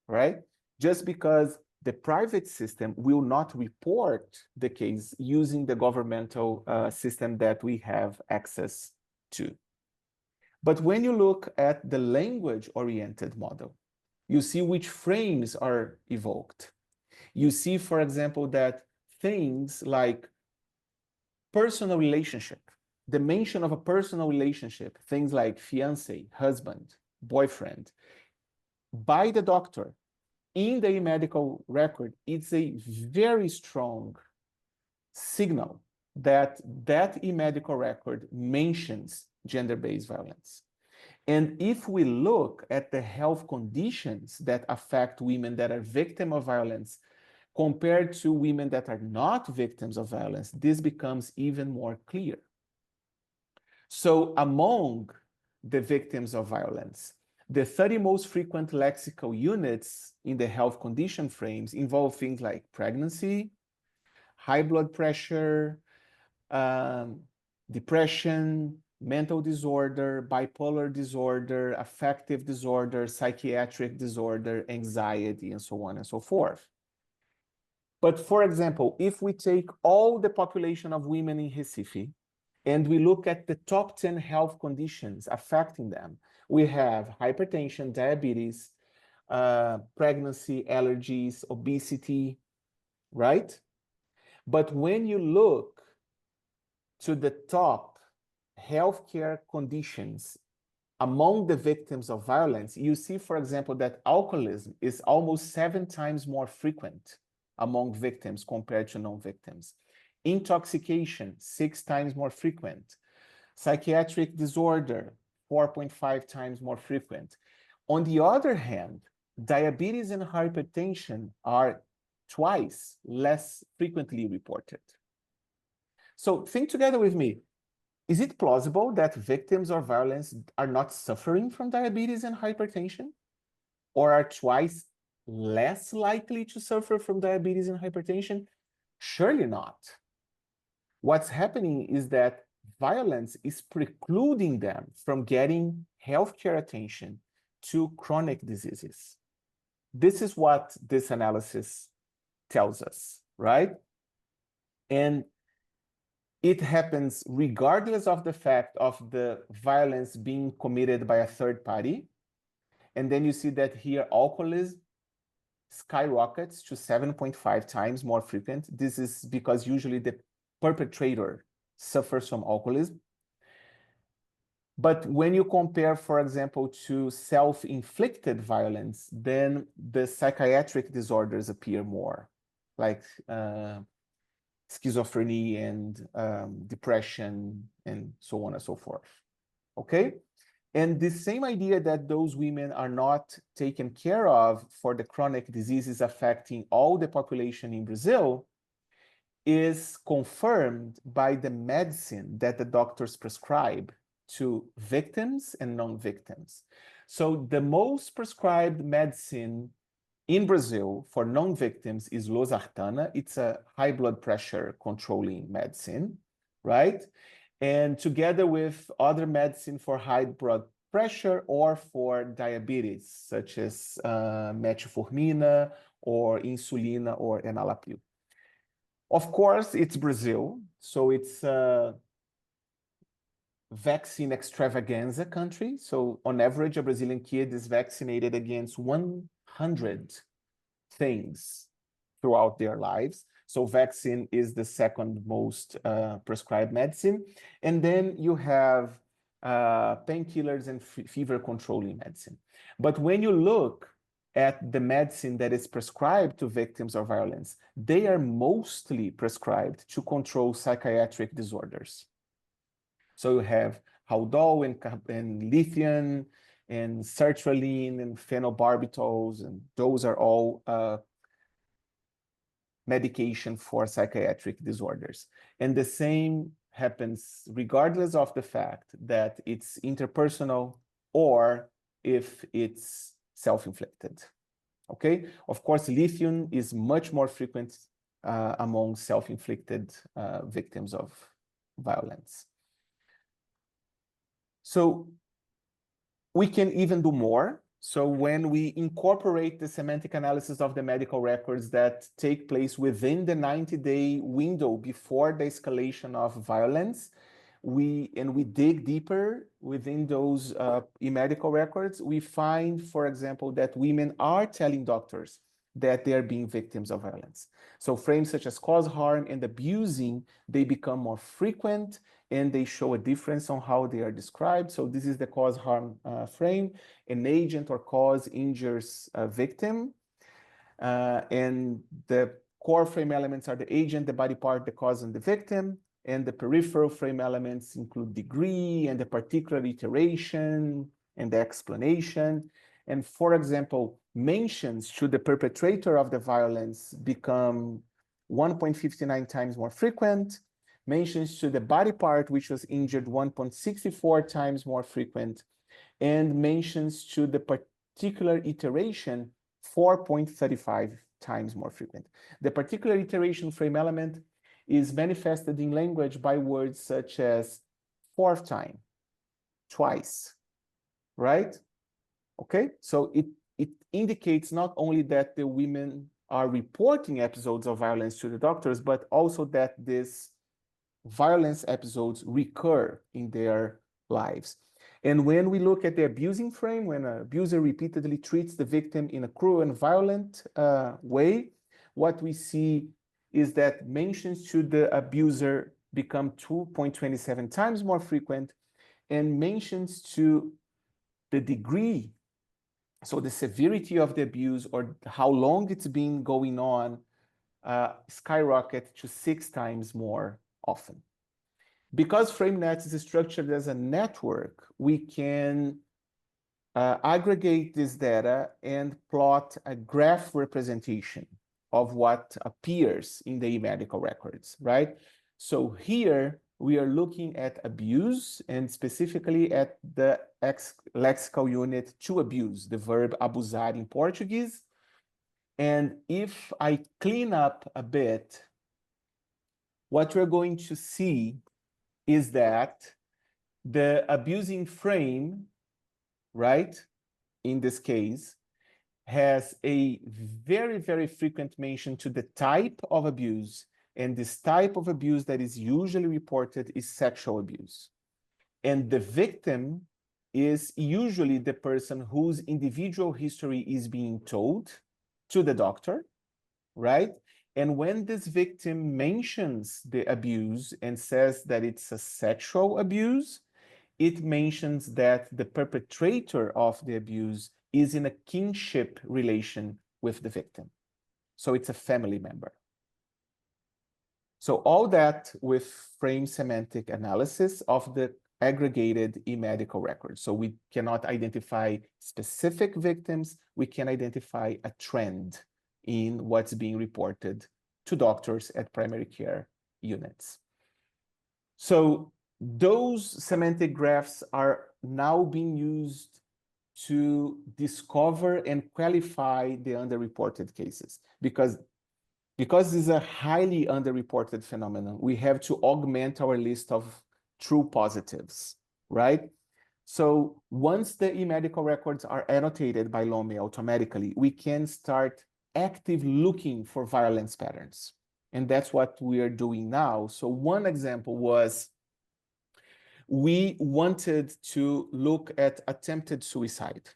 Right? Just because the private system will not report the case using the governmental system that we have access to. But when you look at the language-oriented model, you see which frames are evoked. You see, for example, that things like personal relationship, the mention of a personal relationship, things like fiancé, husband, boyfriend, by the doctor in the medical record, it's a very strong signal that that medical record mentions gender-based violence. And if we look at the health conditions that affect women that are victims of violence compared to women that are not victims of violence, this becomes even more clear. So among the victims of violence, the 30 most frequent lexical units in the health condition frames involve things like pregnancy, high blood pressure, depression, mental disorder, bipolar disorder, affective disorder, psychiatric disorder, anxiety, and so on and so forth. But for example, if we take all the population of women in Recife and we look at the top 10 health conditions affecting them, we have hypertension, diabetes, pregnancy, allergies, obesity, right? But when you look to the top healthcare conditions among the victims of violence, you see, for example, that alcoholism is almost 7 times more frequent among victims compared to non-victims. Intoxication, 6 times more frequent. Psychiatric disorder, 4.5 times more frequent. On the other hand, diabetes and hypertension are twice less frequently reported. So think together with me. is it plausible that victims of violence are not suffering from diabetes and hypertension, or are twice less likely to suffer from diabetes and hypertension? Surely not. What's happening is that violence is precluding them from getting healthcare attention to chronic diseases. This is what this analysis tells us, right? And it happens regardless of the fact of the violence being committed by a third party. And then you see that here alcoholism skyrockets to 7.5 times more frequent. This is because usually the perpetrator suffers from alcoholism. But when you compare, for example, to self-inflicted violence, then the psychiatric disorders appear more, like schizophrenia and depression and so on and so forth. Okay? And the same idea that those women are not taken care of for the chronic diseases affecting all the population in Brazil is confirmed by the medicine that the doctors prescribe to victims and non-victims. So the most prescribed medicine in Brazil for non-victims is losartana. It's a high blood pressure controlling medicine, right? And together with other medicine for high blood pressure or for diabetes, such as metformina or insulina or enalapril. Of course, it's Brazil, so it's a vaccine extravaganza country. So on average, a Brazilian kid is vaccinated against 100 things throughout their lives. So vaccine is the second most prescribed medicine. And then you have painkillers and fever controlling medicine. But when you look at the medicine that is prescribed to victims of violence, they are mostly prescribed to control psychiatric disorders. So you have Haldol and lithium and sertraline and phenobarbital, and those are all medication for psychiatric disorders. And the same happens regardless of the fact that it's interpersonal or if it's self-inflicted, okay? Of course, lithium is much more frequent among self-inflicted victims of violence. So we can even do more. So when we incorporate the semantic analysis of the medical records that take place within the 90-day window before the escalation of violence, we dig deeper within those medical records, we find, for example, that women are telling doctors that they are being victims of violence. So frames such as cause harm and abusing, they become more frequent and they show a difference on how they are described. So this is the cause harm frame. An agent or cause injures a victim. And the core frame elements are the agent, the body part, the cause, and the victim. And the peripheral frame elements include degree and the particular iteration and the explanation. And for example, mentions to the perpetrator of the violence become 1.59 times more frequent. Mentions to the body part, which was injured, 1.64 times more frequent. And mentions to the particular iteration, 4.35 times more frequent. The particular iteration frame element is manifested in language by words such as fourth time, twice, right? Okay, so it indicates not only that the women are reporting episodes of violence to the doctors, but also that these violence episodes recur in their lives. And when we look at the abusing frame, when an abuser repeatedly treats the victim in a cruel and violent way, what we see is that mentions to the abuser become 2.27 times more frequent, and mentions to the degree, so the severity of the abuse or how long it's been going on, skyrocket to 6 times more often. Because FrameNet is structured as a network, we can aggregate this data and plot a graph representation of what appears in the medical records, right? So here we are looking at abuse and specifically at the lexical unit to abuse, the verb abusar in Portuguese. And if I clean up a bit, what we're going to see is that the abusing frame, right, in this case, has a very, very frequent mention to the type of abuse. And this type of abuse that is usually reported is sexual abuse. And the victim is usually the person whose individual history is being told to the doctor, right? And when this victim mentions the abuse and says that it's a sexual abuse, it mentions that the perpetrator of the abuse is in a kinship relation with the victim. So it's a family member. So all that with frame semantic analysis of the aggregated e-medical records. So we cannot identify specific victims, we can identify a trend in what's being reported to doctors at primary care units. So those semantic graphs are now being used to discover and qualify the underreported cases. Because this is a highly underreported phenomenon, we have to augment our list of true positives, right? So once the e-medical records are annotated by Lome automatically, we can start active looking for violence patterns. And that's what we are doing now. So one example was we wanted to look at attempted suicide.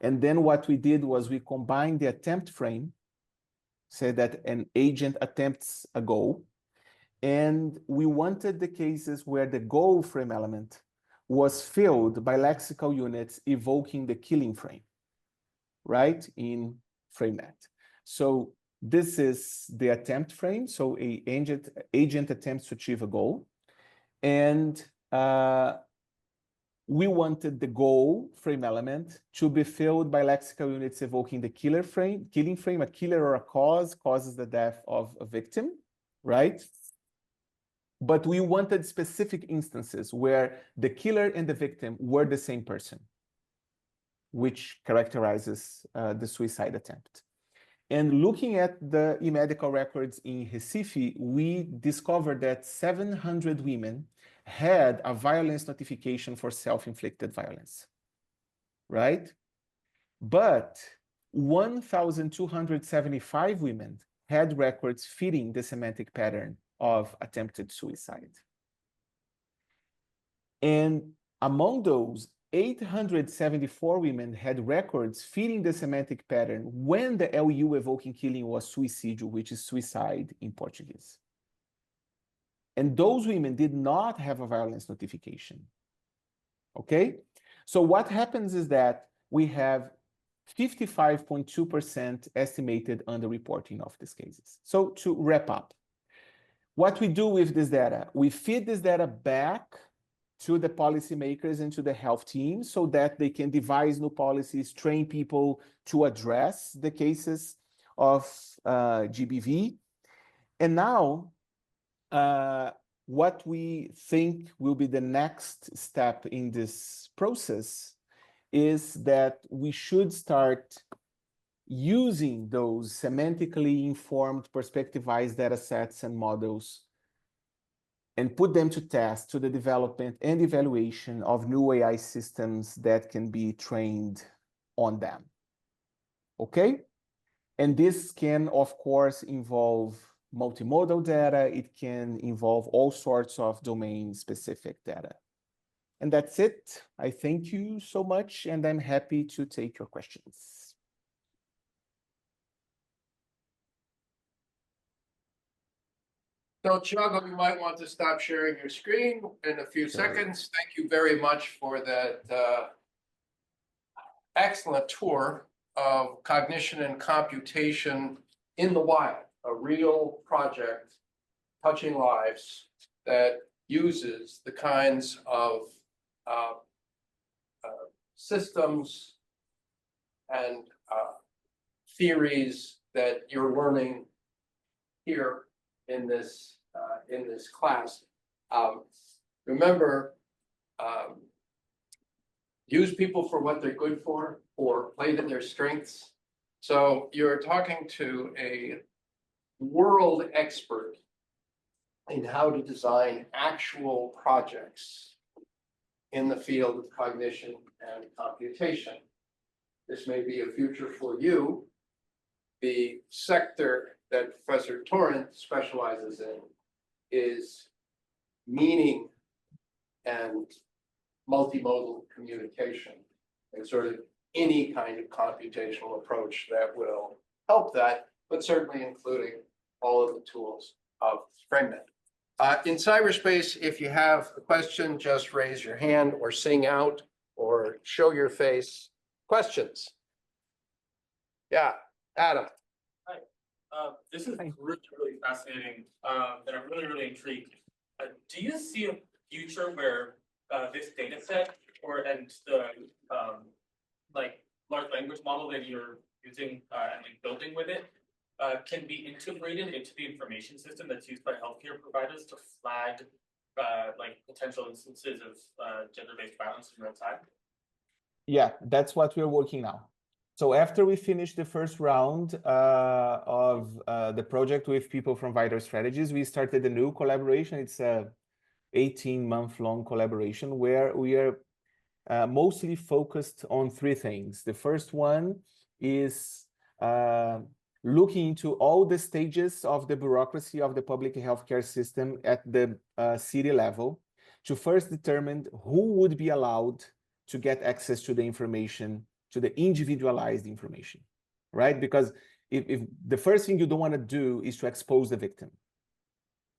And then what we did was we combined the attempt frame, say that an agent attempts a goal, and we wanted the cases where the goal frame element was filled by lexical units evoking the killing frame, right, in FrameNet. So this is the attempt frame. So an agent attempts to achieve a goal. And we wanted the goal frame element to be filled by lexical units evoking the killing frame, a killer or a cause causes the death of a victim, right? But we wanted specific instances where the killer and the victim were the same person, which characterizes the suicide attempt. And looking at the e-medical records in Recife, we discovered that 700 women had a violence notification for self-inflicted violence, right? But 1,275 women had records fitting the semantic pattern of attempted suicide. And among those, 874 women had records fitting the semantic pattern when the LU evoking killing was suicídio, which is suicide in Portuguese. And those women did not have a violence notification. Okay? So what happens is that we have 55.2% estimated underreporting of these cases. So to wrap up, what we do with this data, we feed this data back to the policymakers and to the health team so that they can devise new policies, train people to address the cases of GBV. And now, what we think will be the next step in this process is that we should start using those semantically informed perspectivized data sets and models and put them to test to the development and evaluation of new AI systems that can be trained on them. Okay? And this can, of course, involve multimodal data. It can involve all sorts of domain-specific data. And that's it. I thank you so much, and I'm happy to take your questions.
So Tiago, you might want to stop sharing your screen in a few seconds. Thank you very much for that excellent tour of cognition and computation in the wild, a real project touching lives that uses the kinds of systems and theories that you're learning here in this class. Remember, use people for what they're good for, or play to their strengths. So you're talking to a world expert in how to design actual projects in the field of cognition and computation. This may be a future for you. The sector that Professor Torrent specializes in is meaning and multimodal communication, and sort of any kind of computational approach that will help that, but certainly including all of the tools of FrameNet. In cyberspace, if you have a question, just raise your hand or sing out or show your face. Questions? Yeah, Adam.
This is really fascinating, and I'm really intrigued. Do you see a future where this data set and the like large language model that you're using and like building with it can be integrated into the information system that's used by healthcare providers to flag like potential instances of gender-based violence in real time?
Yeah, that's what we're working now. So after we finish the first round of the project with people from Vital Strategies, we started a new collaboration. It's a 18-month-long collaboration where we are mostly focused on three things. The first one is looking into all the stages of the bureaucracy of the public healthcare system at the city level to first determine who would be allowed to get access to the information, to the individualized information, right? Because if the first thing you don't want to do is to expose the victim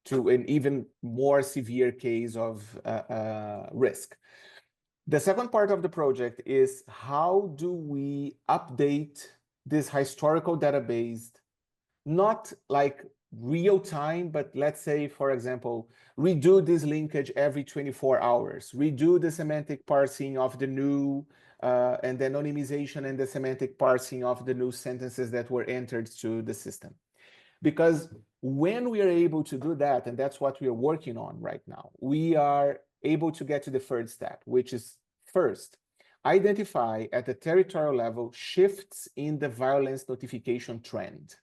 to an even more severe case of risk. The second part of the project is how do we update this historical database, not like real time, but let's say, for example, redo this linkage every 24 hours, redo the semantic parsing of the new and the anonymization and the semantic parsing of the new sentences that were entered to the system. Because when we are able to do that, and that's what we are working on right now, we are able to get to the third step, which is first, identify at the territorial level shifts in the violence notification trend.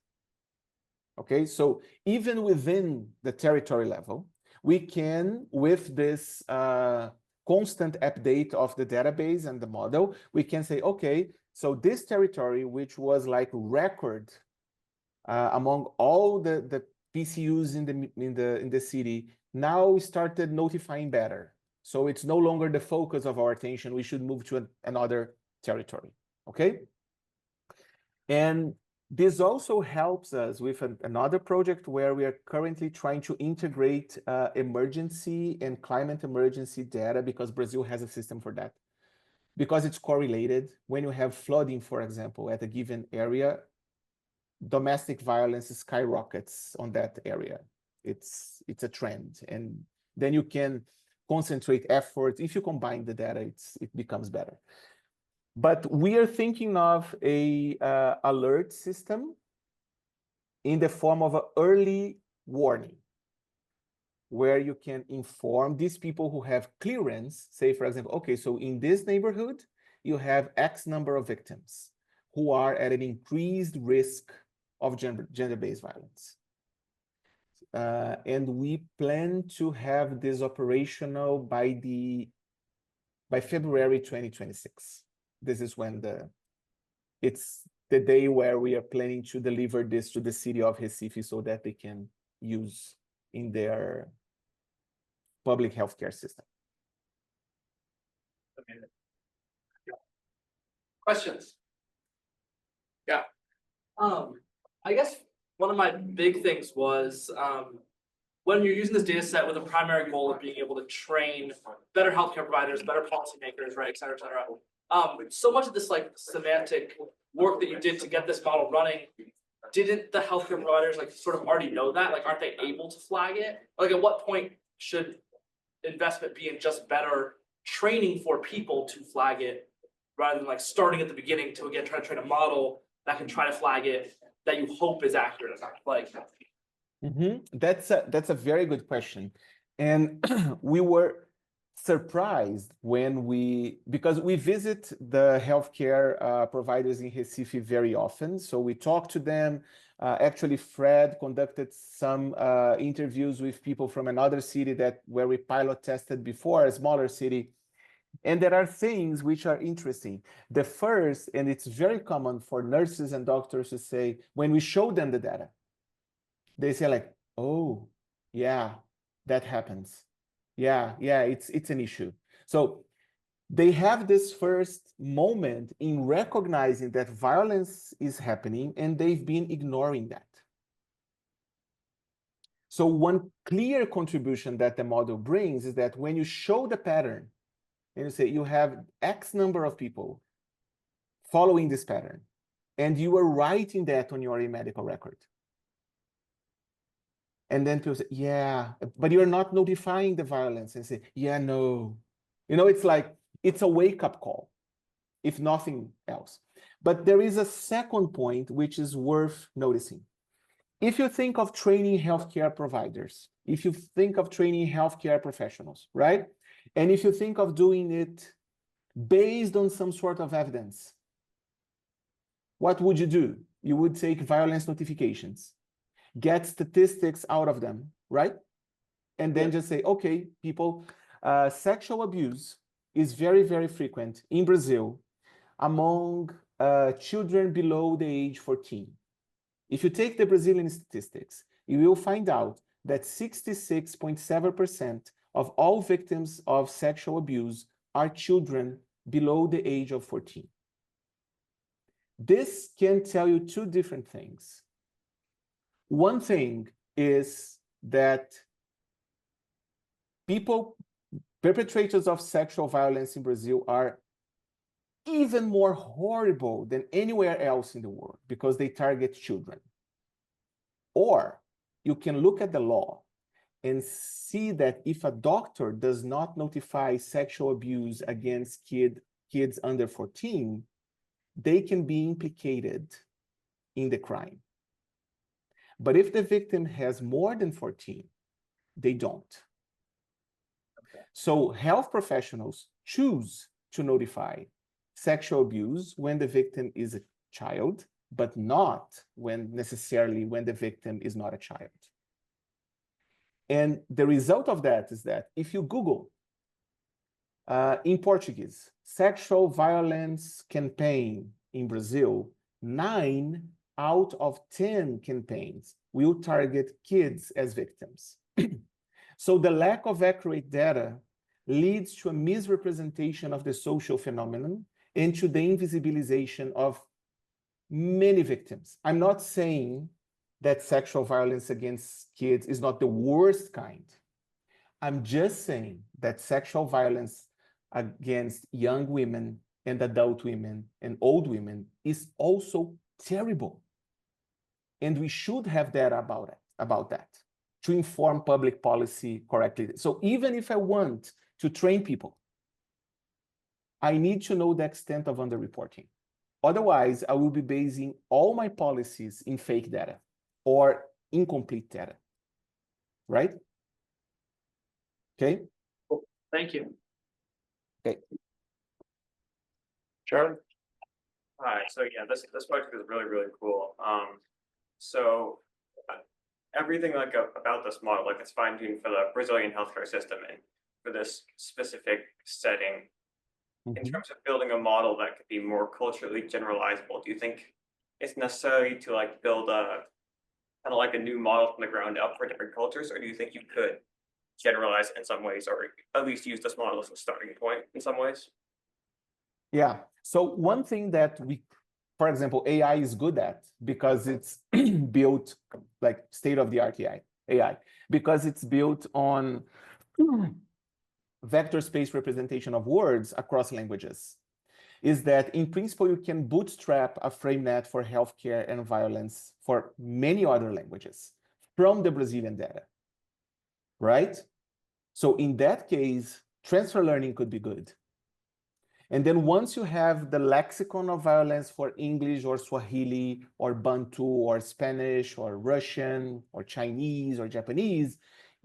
Okay, so even within the territory level, we can, with this constant update of the database and the model, we can say, okay, so this territory, which was like record among all the PCUs in the city, now started notifying better. So it's no longer the focus of our attention. We should move to another territory, okay? And this also helps us with another project where we are currently trying to integrate emergency and climate emergency data, because Brazil has a system for that. Because it's correlated. When you have flooding, for example, at a given area, domestic violence skyrockets on that area. It's a trend. And then you can concentrate efforts. If you combine the data, it becomes better. But we are thinking of a alert system in the form of an early warning, where you can inform these people who have clearance, say, for example, okay, so in this neighborhood, you have X number of victims who are at an increased risk of gender-based violence. And we plan to have this operational by February 2026. This is when it's the day where we are planning to deliver this to the city of Recife so that they can use in their public healthcare system.
Questions? Yeah.
I guess one of my big things was when you're using this data set with a primary goal of being able to train better healthcare providers, better policymakers, right, et cetera, et cetera. So much of this like semantic work that you did to get this model running, didn't the healthcare providers like sort of already know that? Like, aren't they able to flag it? Like, at what point should investment be in just better training for people to flag it, rather than like starting at the beginning to again try to train a model that can try to flag it that you hope is accurate enough? Like,
That's a very good question. And we were surprised because we visit the healthcare providers in Recife very often. So we talk to them. Actually, Fred conducted some interviews with people from another city where we pilot tested before, a smaller city. And there are things which are interesting. The first, and it's very common for nurses and doctors to say, when we show them the data, they say like, oh, yeah, that happens. Yeah, it's an issue. So they have this first moment in recognizing that violence is happening, and they've been ignoring that. So one clear contribution that the model brings is that when you show the pattern, and you say you have X number of people following this pattern, and you are writing that on your medical record. And then people say, yeah, but you're not notifying the violence, and say, yeah, no. It's like, it's a wake-up call, if nothing else. But there is a second point which is worth noticing. If you think of training healthcare providers, if you think of training healthcare professionals, right? And if you think of doing it based on some sort of evidence, what would you do? You would take violence notifications, get statistics out of them, right? And then just say, okay, people, sexual abuse is very, very frequent in Brazil among children below the age 14. If you take the Brazilian statistics, you will find out that 66.7% of all victims of sexual abuse are children below the age of 14. This can tell you two different things. One thing is that perpetrators of sexual violence in Brazil are even more horrible than anywhere else in the world because they target children. Or you can look at the law and see that if a doctor does not notify sexual abuse against kids under 14, they can be implicated in the crime. But if the victim has more than 14, they don't. Okay. So health professionals choose to notify sexual abuse when the victim is a child, but not necessarily when the victim is not a child. And the result of that is that if you Google in Portuguese, sexual violence campaign in Brazil, 9 out of 10 campaigns will target kids as victims. So the lack of accurate data leads to a misrepresentation of the social phenomenon and to the invisibilization of many victims. I'm not saying that sexual violence against kids is not the worst kind. I'm just saying that sexual violence against young women and adult women and old women is also terrible. And we should have data about that to inform public policy correctly. So even if I want to train people, I need to know the extent of underreporting. Otherwise, I will be basing all my policies in fake data or incomplete data, right? Okay.
Cool. Thank you.
Okay.
Charlie?
Hi, so yeah, this project is really, really cool. So everything about this model, like it's fine-tuned for the Brazilian healthcare system and for this specific setting. In terms of building a model that could be more culturally generalizable, do you think it's necessary to like build a kind of like a new model from the ground up for different cultures, or do you think you could generalize in some ways, or at least use this model as a starting point in some ways?
Yeah. So one thing that for example, AI is good at because it's built like state-of-the-art AI, because it's built on vector space representation of words across languages, is that in principle, you can bootstrap a frame net for healthcare and violence for many other languages from the Brazilian data, right? So in that case, transfer learning could be good. And then once you have the lexicon of violence for English or Swahili or Bantu or Spanish or Russian or Chinese or Japanese,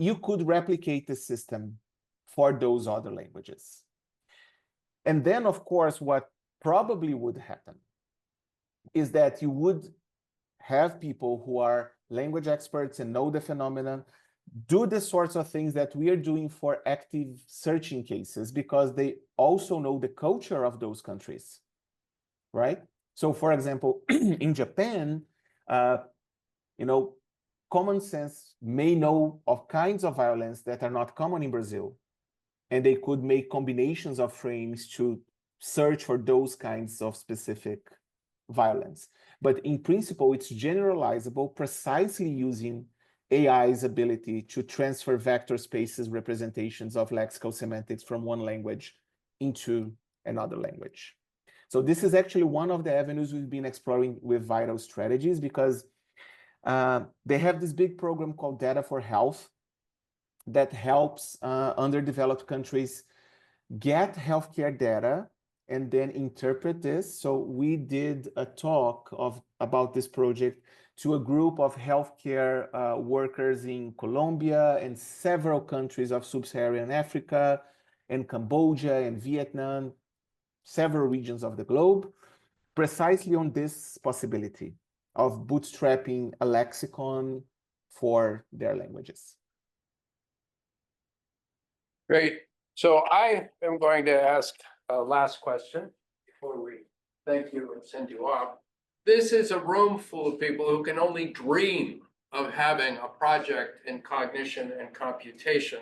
you could replicate the system for those other languages. And then, of course, what probably would happen is that you would have people who are language experts and know the phenomenon do the sorts of things that we are doing for active searching cases, because they also know the culture of those countries, right? So, for example, in Japan, common sense may know of kinds of violence that are not common in Brazil, and they could make combinations of frames to search for those kinds of specific violence. But in principle, it's generalizable precisely using AI's ability to transfer vector spaces representations of lexical semantics from one language into another language. So this is actually one of the avenues we've been exploring with Vital Strategies, because they have this big program called Data for Health that helps underdeveloped countries get healthcare data and then interpret this. So we did a talk about this project to a group of healthcare workers in Colombia and several countries of sub-Saharan Africa and Cambodia and Vietnam, several regions of the globe, precisely on this possibility of bootstrapping a lexicon for their languages.
Great. So I am going to ask a last question before we thank you and send you off. This is a room full of people who can only dream of having a project in cognition and computation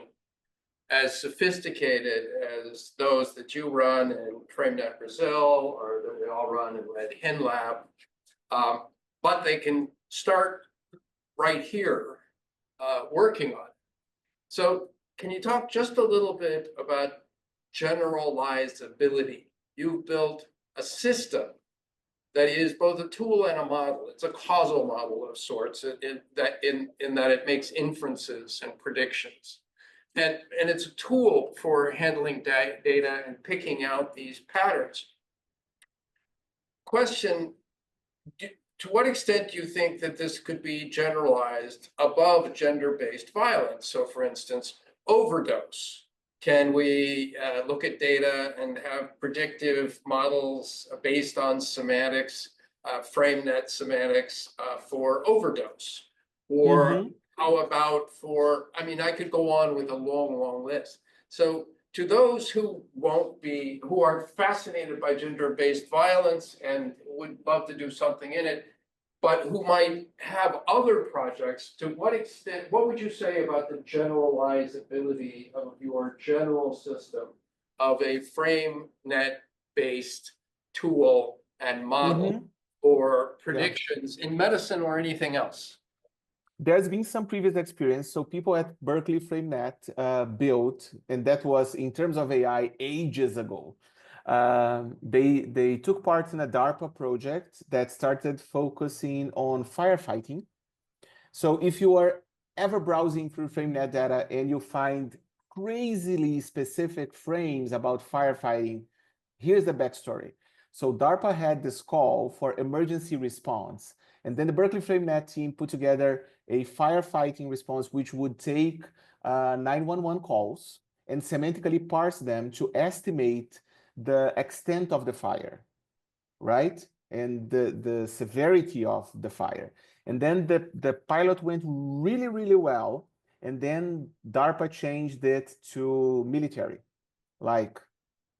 as sophisticated as those that you run in FrameNet Brazil, or that we all run in Red Hen Lab. But they can start right here working on it. So can you talk just a little bit about generalizability? You've built a system that is both a tool and a model. It's a causal model of sorts in that it makes inferences and predictions. And it's a tool for handling data and picking out these patterns. Question, to what extent do you think that this could be generalized above gender-based violence? So for instance, overdose. Can we look at data and have predictive models based on semantics, FrameNet semantics for overdose? Or how about for, I mean, I could go on with a long, long list. So to those who who are fascinated by gender-based violence and would love to do something in it, but who might have other projects, to what extent, what would you say about the generalizability of your general system of a FrameNet-based tool and model for predictions in medicine or anything else?
There's been some previous experience. So people at Berkeley FrameNet built, and that was in terms of AI ages ago. They took part in a DARPA project that started focusing on firefighting. So if you are ever browsing through FrameNet data and you find crazily specific frames about firefighting, here's the backstory. So DARPA had this call for emergency response, and then the Berkeley FrameNet team put together a firefighting response which would take 911 calls and semantically parse them to estimate the extent of the fire, right? And the severity of the fire. And then the pilot went really, really well. And then DARPA changed it to military. Like,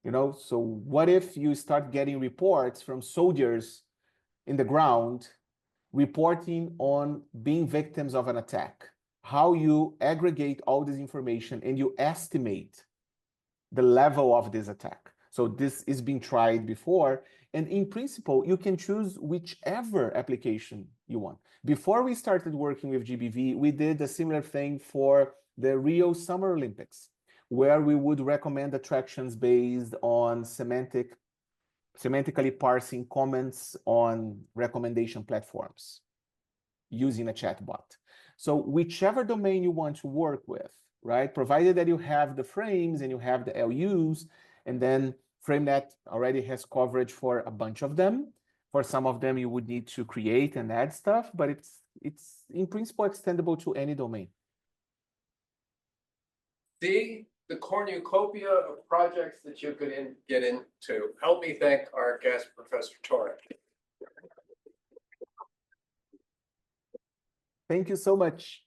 so what if you start getting reports from soldiers in the ground reporting on being victims of an attack? How you aggregate all this information and you estimate the level of this attack. So this is being tried before, and in principle, you can choose whichever application you want. Before we started working with GBV, we did a similar thing for the Rio Summer Olympics, where we would recommend attractions based on semantically parsing comments on recommendation platforms using a chatbot. So whichever domain you want to work with, right? Provided that you have the frames and you have the LUs, and then FrameNet already has coverage for a bunch of them. For some of them, you would need to create and add stuff, but it's in principle extendable to any domain.
D, the cornucopia of projects that you could get into. Help me thank our guest, Professor Torrent.
Thank you so much.